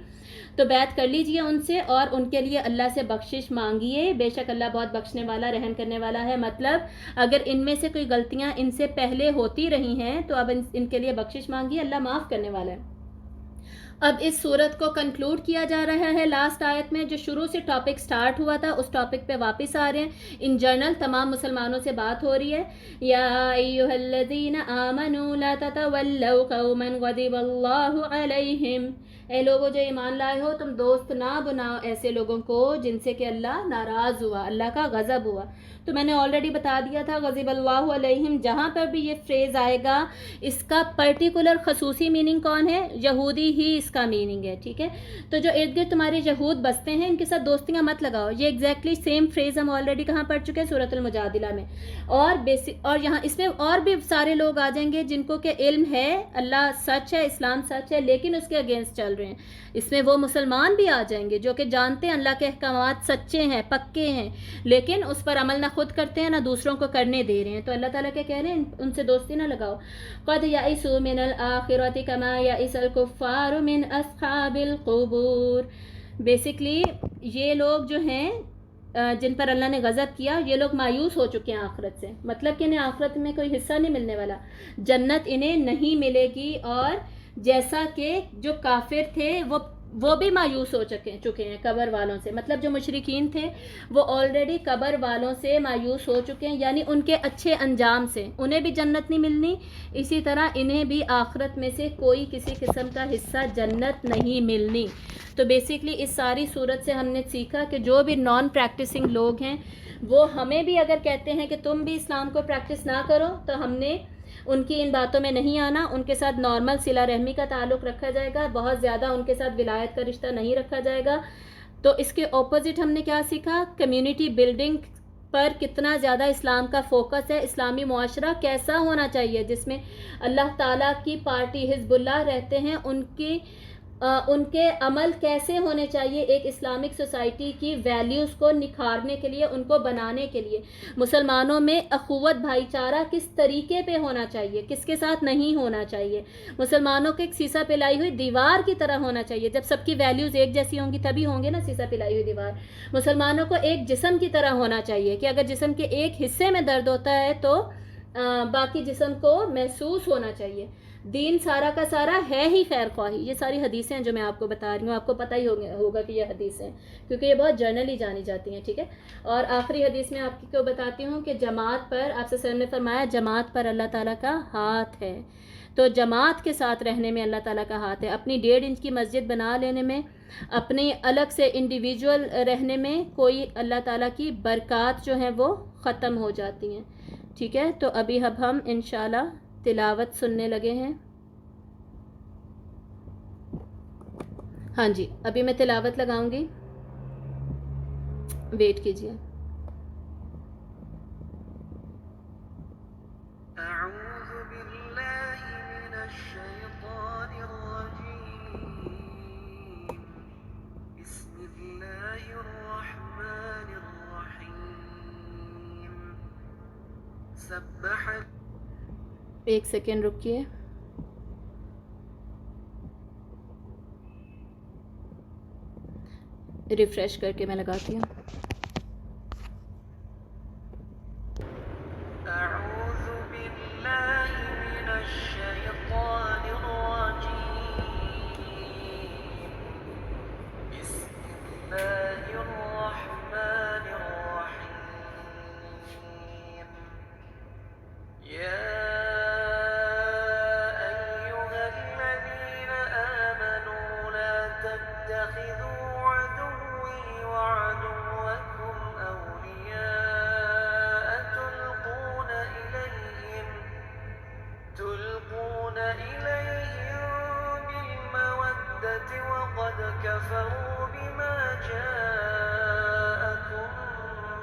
تو بیعت کر لیجئے ان سے, اور ان کے لیے اللہ سے بخشش مانگیے. بے شک اللہ بہت بخشنے والا, رحم کرنے والا ہے. مطلب اگر ان میں سے کوئی غلطیاں ان سے پہلے ہوتی رہی ہیں تو اب ان کے لیے بخشش مانگیے, اللہ معاف کرنے والا ہے. اب اس صورت کو کنکلوڈ کیا جا رہا ہے لاسٹ آیت میں. جو شروع سے ٹاپک سٹارٹ ہوا تھا اس ٹاپک پہ واپس آ رہے ہیں. ان جنرل تمام مسلمانوں سے بات ہو رہی ہے. یا ایھا الذین آمنوا لا تتولوا قوما غضب اللہ علیہم, اے لوگوں جو ایمان لائے ہو تم دوست نہ بناؤ ایسے لوگوں کو جن سے کہ اللہ ناراض ہوا, اللہ کا غضب ہوا. تو میں نے آلریڈی بتا دیا تھا غضب اللہ علیہم, جہاں پر بھی یہ فریز آئے گا اس کا پرٹیکولر خصوصی میننگ کون ہے, یہودی ہی اس کا میننگ ہے. ٹھیک ہے, تو جو ارد گرد تمہارے یہود بستے ہیں ان کے ساتھ دوستیاں مت لگاؤ. یہ ایگزیکٹلی سیم فریز ہم آلریڈی کہاں پڑھ چکے ہیں, سورۃ المجادلہ میں. اور یہاں اس میں اور بھی سارے لوگ آ جائیں گے جن کو کہ علم ہے اللہ سچ ہے, اسلام سچ ہے, لیکن اس کے اگینسٹ چل رہے ہیں. اس میں وہ مسلمان بھی آ جائیں گے جو کہ جانتے ہیں اللہ کے احکامات سچے ہیں, پکے ہیں, لیکن اس پر عمل نہ خود کرتے ہیں نہ دوسروں کو کرنے دے رہے ہیں. تو اللہ تعالیٰ کیا کہہ رہے ہیں, ان سے دوستی نہ لگاؤ. قد یئسوا من الآخرۃ کما یئس الکفار من اصحاب القبور. بیسکلی یہ لوگ جو ہیں جن پر اللہ نے غضب کیا, یہ لوگ مایوس ہو چکے ہیں آخرت سے. مطلب کہ انہیں آخرت میں کوئی حصہ نہیں ملنے والا, جنت انہیں نہیں ملے گی, اور جیسا کہ جو کافر تھے وہ بھی مایوس ہو چکے ہیں قبر والوں سے. مطلب جو مشرکین تھے وہ آلریڈی قبر والوں سے مایوس ہو چکے ہیں، یعنی ان کے اچھے انجام سے انہیں بھی جنت نہیں ملنی، اسی طرح انہیں بھی آخرت میں سے کوئی کسی قسم کا حصہ جنت نہیں ملنی. تو بیسکلی اس ساری صورت سے ہم نے سیکھا کہ جو بھی نان پریکٹسنگ لوگ ہیں وہ ہمیں بھی اگر کہتے ہیں کہ تم بھی اسلام کو پریکٹس نہ کرو تو ہم نے ان کی ان باتوں میں نہیں آنا، ان کے ساتھ نارمل صلہ رحمی کا تعلق رکھا جائے گا، بہت زیادہ ان کے ساتھ ولایت کا رشتہ نہیں رکھا جائے گا. تو اس کے اپوزٹ ہم نے کیا سیکھا؟ کمیونٹی بلڈنگ پر کتنا زیادہ اسلام کا فوکس ہے، اسلامی معاشرہ کیسا ہونا چاہیے جس میں اللہ تعالیٰ کی پارٹی حزب اللہ رہتے ہیں، ان کے عمل کیسے ہونے چاہیے ایک اسلامک سوسائٹی کی ویلیوز کو نکھارنے کے لیے، ان کو بنانے کے لیے. مسلمانوں میں اخوت بھائی چارہ کس طریقے پہ ہونا چاہیے، کس کے ساتھ نہیں ہونا چاہیے. مسلمانوں کے ایک سیسا پلائی ہوئی دیوار کی طرح ہونا چاہیے. جب سب کی ویلیوز ایک جیسی ہوں گی تبھی ہوں گے نا سیسا پلائی ہوئی دیوار. مسلمانوں کو ایک جسم کی طرح ہونا چاہیے کہ اگر جسم کے ایک حصے میں درد ہوتا ہے تو باقی جسم کو محسوس ہونا چاہیے. دین سارا کا سارا ہے ہی خیر خواہی. یہ ساری حدیثیں ہیں جو میں آپ کو بتا رہی ہوں، آپ کو پتہ ہی ہوگا کہ یہ حدیث ہیں کیونکہ یہ بہت جرنلی جانی جاتی ہیں. ٹھیک ہے. اور آخری حدیث میں آپ کو بتاتی ہوں کہ جماعت پر آپ سے نے فرمایا جماعت پر اللہ تعالیٰ کا ہاتھ ہے. تو جماعت کے ساتھ رہنے میں اللہ تعالیٰ کا ہاتھ ہے. اپنی 1.5 انچ کی مسجد بنا لینے میں، اپنی الگ سے انڈیویجول رہنے میں کوئی اللہ تعالیٰ کی برکات جو ہیں وہ ختم ہو جاتی ہیں. ٹھیک ہے. تو ابھی اب ہم انشاءاللہ تلاوت سننے لگے ہیں. ہاں جی، ابھی میں تلاوت لگاؤں گی، ویٹ کیجیے. اعوذ باللہ من الشیطان الرجیم، بسم اللہ الرحمن الرحیم. سبح. ایک سیکنڈ رکیے. ریفریش کر کے میں لگاتی ہوں. اعوذ باللہ من الشیطان الرجیم، بسم اللہ الرحمن الرحیم. یا ایہا الذین آمنوا لا تتخذوا عدوی وعدوکم اولیاء تلقون إليهم بالمودة وقد كفروا بما جاءكم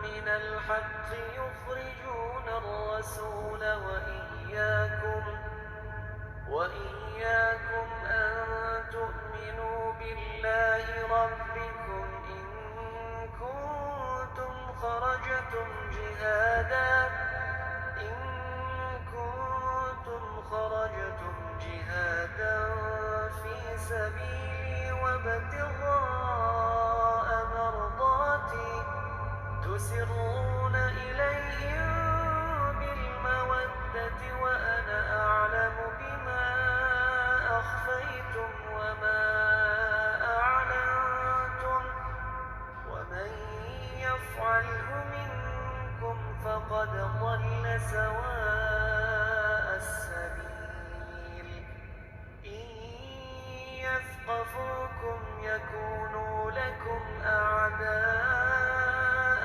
من الحق يخرجون الرسول وإياكم أن تؤمنوا بالله ربكم إن كنتم خرجتم جهادا في سبيلي وابتغاء مرضاتي تسرون إليهم بالمودة وأنا أعلم بما أخفيتم وما أعلنتم ومن يفعله منكم فقد ضل سواء السبيل. إن يثقفوكم يكونوا لكم أعداء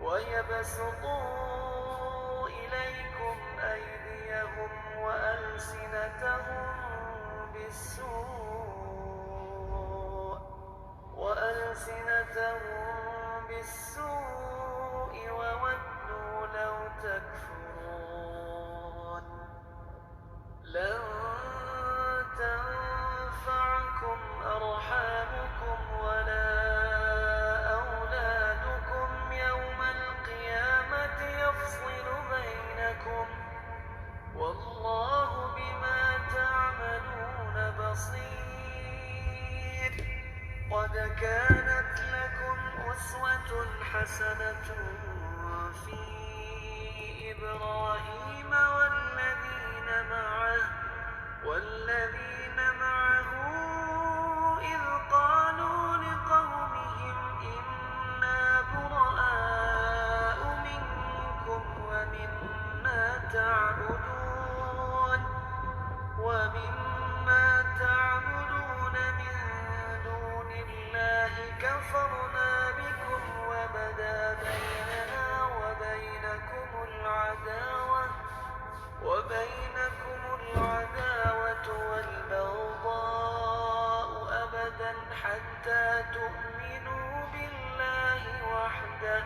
ويبسطوا إليكم أيديهم وألسنتهم بالسوء وودوا لو تكفرون. لن تنفعكم أرحامكم ولا أولادكم يوم القيامة يفصل بينكم والله بما تعملون بصير. قد كانت لكم أسوة حسنة في إبراهيم والذين معه إذ قالوا لقومهم إنا براء منكم ومما تعبدون من دون الله كفرنا بكم وبدا بيننا وبينكم العداوة والبغضاء أبدا حتى تؤمنوا بالله وحده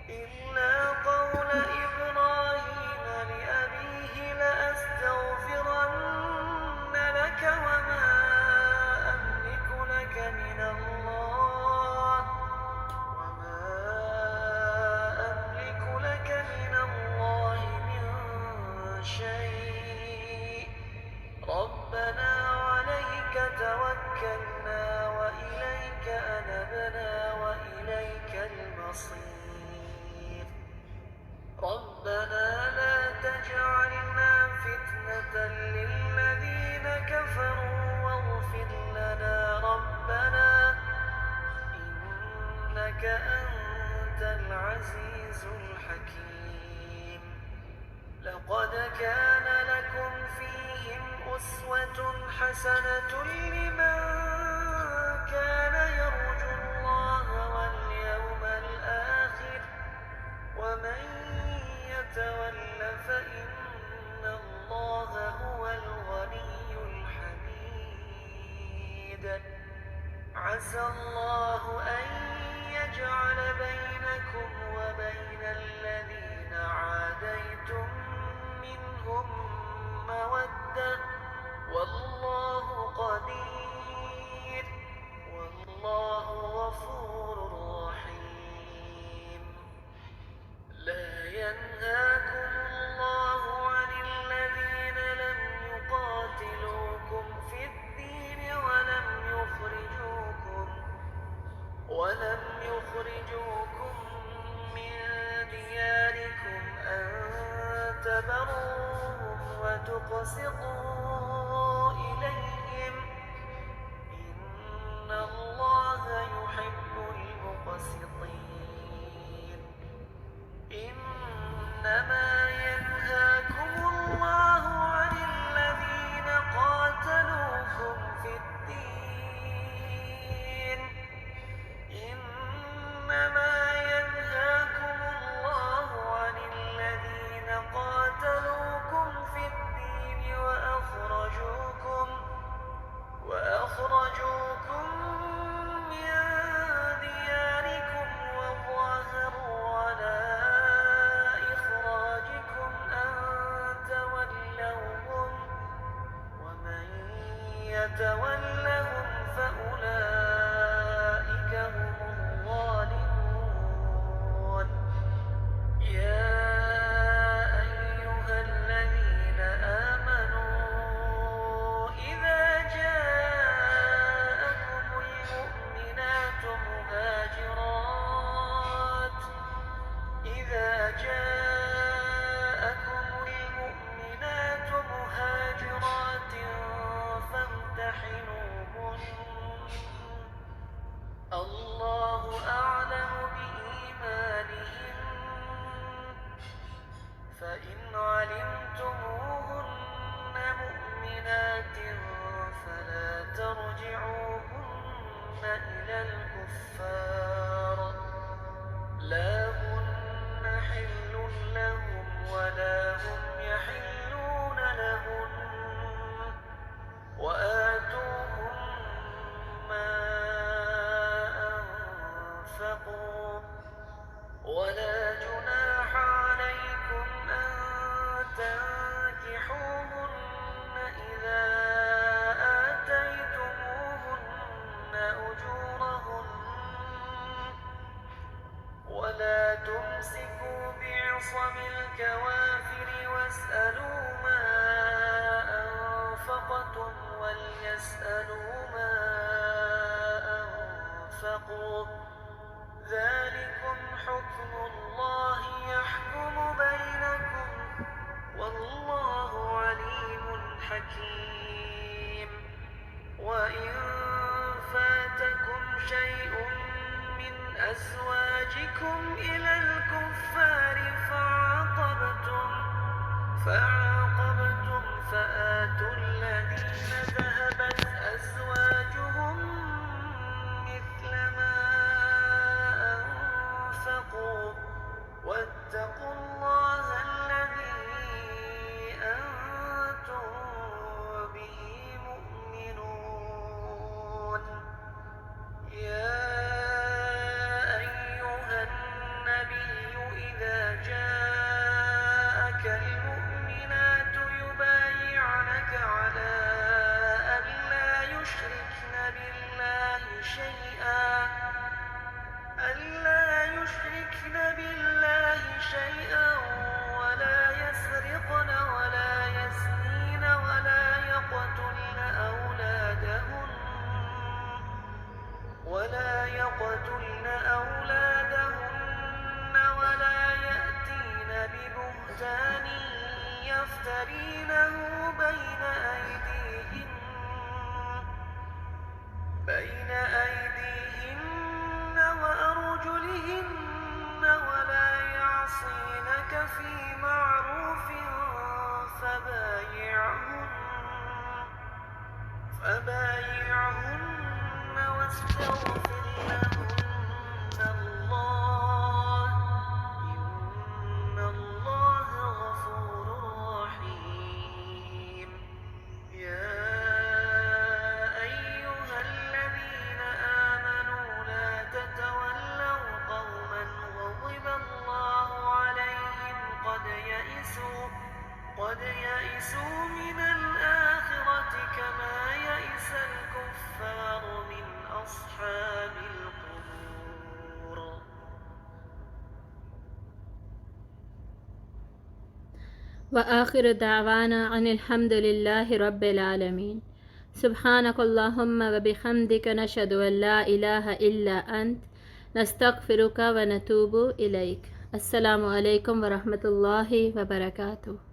إلا قول إبراهيم لأبيه لأستغفرن لك وما أملك لك من الله من شيء ربنا عليك توكلنا وإليك أنبنا وإليك المصير ربنا لا تجعلنا فتنة للذين كفروا واغفر لنا ربنا إنك أنت العزيز الحكيم لقد كان لكم فيهم أسوة حسنة لمن كان يرجو الله واليوم الآخر ومن يتول فإن الله هو الغني الحميد عسى الله أن يجعل بينكم وبين الذين عاديتم منهم مودة والله قدير والله غفور رحيم لا ينهاكم الله عن الذين لم يقاتلوكم في الدين ولم يخرجوكم من دياركم أن تبروهم وتقسطوا إليهم إن الله يحب المقسطين إنما ينهاكم الله عن الذين قاتلوكم في الدين وأخرجوكم من دياركم وظاهروا على إخراجكم أن تولوهم ومن يتولهم فأولئك هم الظالمون يا أيها الذين آمنوا إذا جاءكم المؤمنات مهاجرات فامتحنوهن الله أعلم بإيمانهن فإن علمتموهن مؤمنات فلا ترجعوهن إلى الكفار لا هن حل لهم ولا هم يحلون لهن وآتوهم ما أنفقوا ولا جناح عليكم أن تنكحوهن إذا آتيتموهن أجورهن ولا تمسكوا بعصم يسألوا ما أنفقوا ذلكم حكم الله يحكم بينكم والله عليم حكيم وإن فاتكم شيء من أزواجكم إلى الكفار فعاقبتم فآتوا الذين ذهبت أزواجهم مثل ما أنفقوا واتقوا الله الذي أنتم به مؤمنون يا أيها النبي إذا جاءك المؤمنات يبايعنك على أن لا يشركن بالله شيئا ولا يسرقن ولا يزنين ولا يقتلن أولادهن ولا يأتين ببهتان يفترينه بين أيديهن وأرجلهن ولا يعصينك في معروف فبايعهن واستغفر لهن الله إن الله غفور رحيم يا أيها الذين آمنوا لا تتولوا قوما غضب الله عليهم قد يئسوا من الآخرة كما يئس الكفار من أصحاب القبور. وآخر دعوانا عن الحمد لله رب العالمين. سبحانك اللهم وبحمدك نشهد أن لا إله إلا أنت نستغفرك ونتوب إليك. السلام علیکم ورحمۃ اللہ وبرکاتہ.